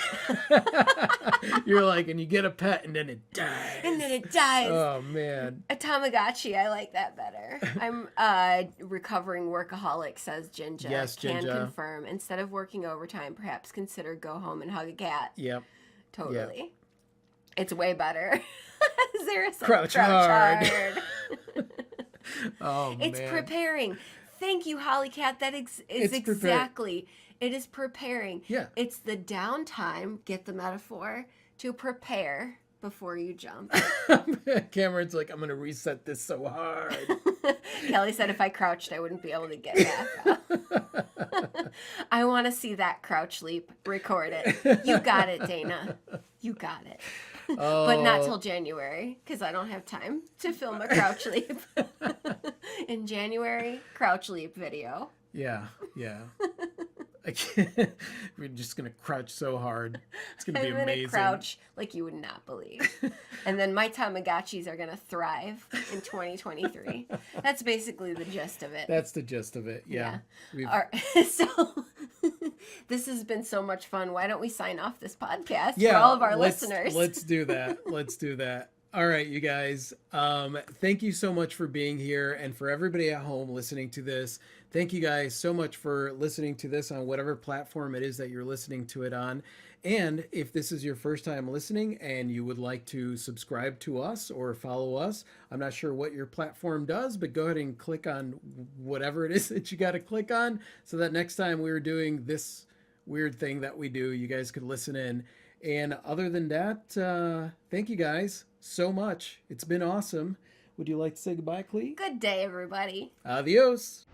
You're like, and you get a pet and then it dies. And then it dies. Oh, man. A Tamagotchi, I like that better. I'm recovering workaholic, says Jinja. Yes, Can Jinja. confirm. Instead of working overtime, perhaps consider go home and hug a cat. Yep. Totally. It's way better. Sarah said, Crouch hard. Oh, It's man. preparing. Thank you, Holly Cat. That is It's exactly. It is preparing. Yeah. It's the downtime, get the metaphor, to prepare before you jump. Cameron's like, I'm going to reset this so hard. Kelly said if I crouched, I wouldn't be able to get back up. I want to see that crouch leap. Record it. You got it, Dana. You got it. Oh, But not till January, because I don't have time to film a crouch leap. In January, crouch leap video. Yeah, yeah. I can't. We're just going to crouch so hard. It's going to be I'm gonna amazing. crouch like you would not believe. And then my Tamagotchis are gonna thrive in 2023. That's basically the gist of it. That's the gist of it. Yeah. We've- All right, so this has been so much fun. Why don't we sign off this podcast for all of our listeners? Let's do that. Let's do that. All right, you guys. Thank you so much for being here, and for everybody at home listening to this. Thank you guys so much for listening to this on whatever platform it is that you're listening to it on. And if this is your first time listening and you would like to subscribe to us or follow us, I'm not sure what your platform does, but go ahead and click on whatever it is that you got to click on so that next time we were doing this weird thing that we do, you guys could listen in. And other than that, thank you guys so much. It's been awesome. Would you like to say goodbye, Clee? Good day, everybody. Adios.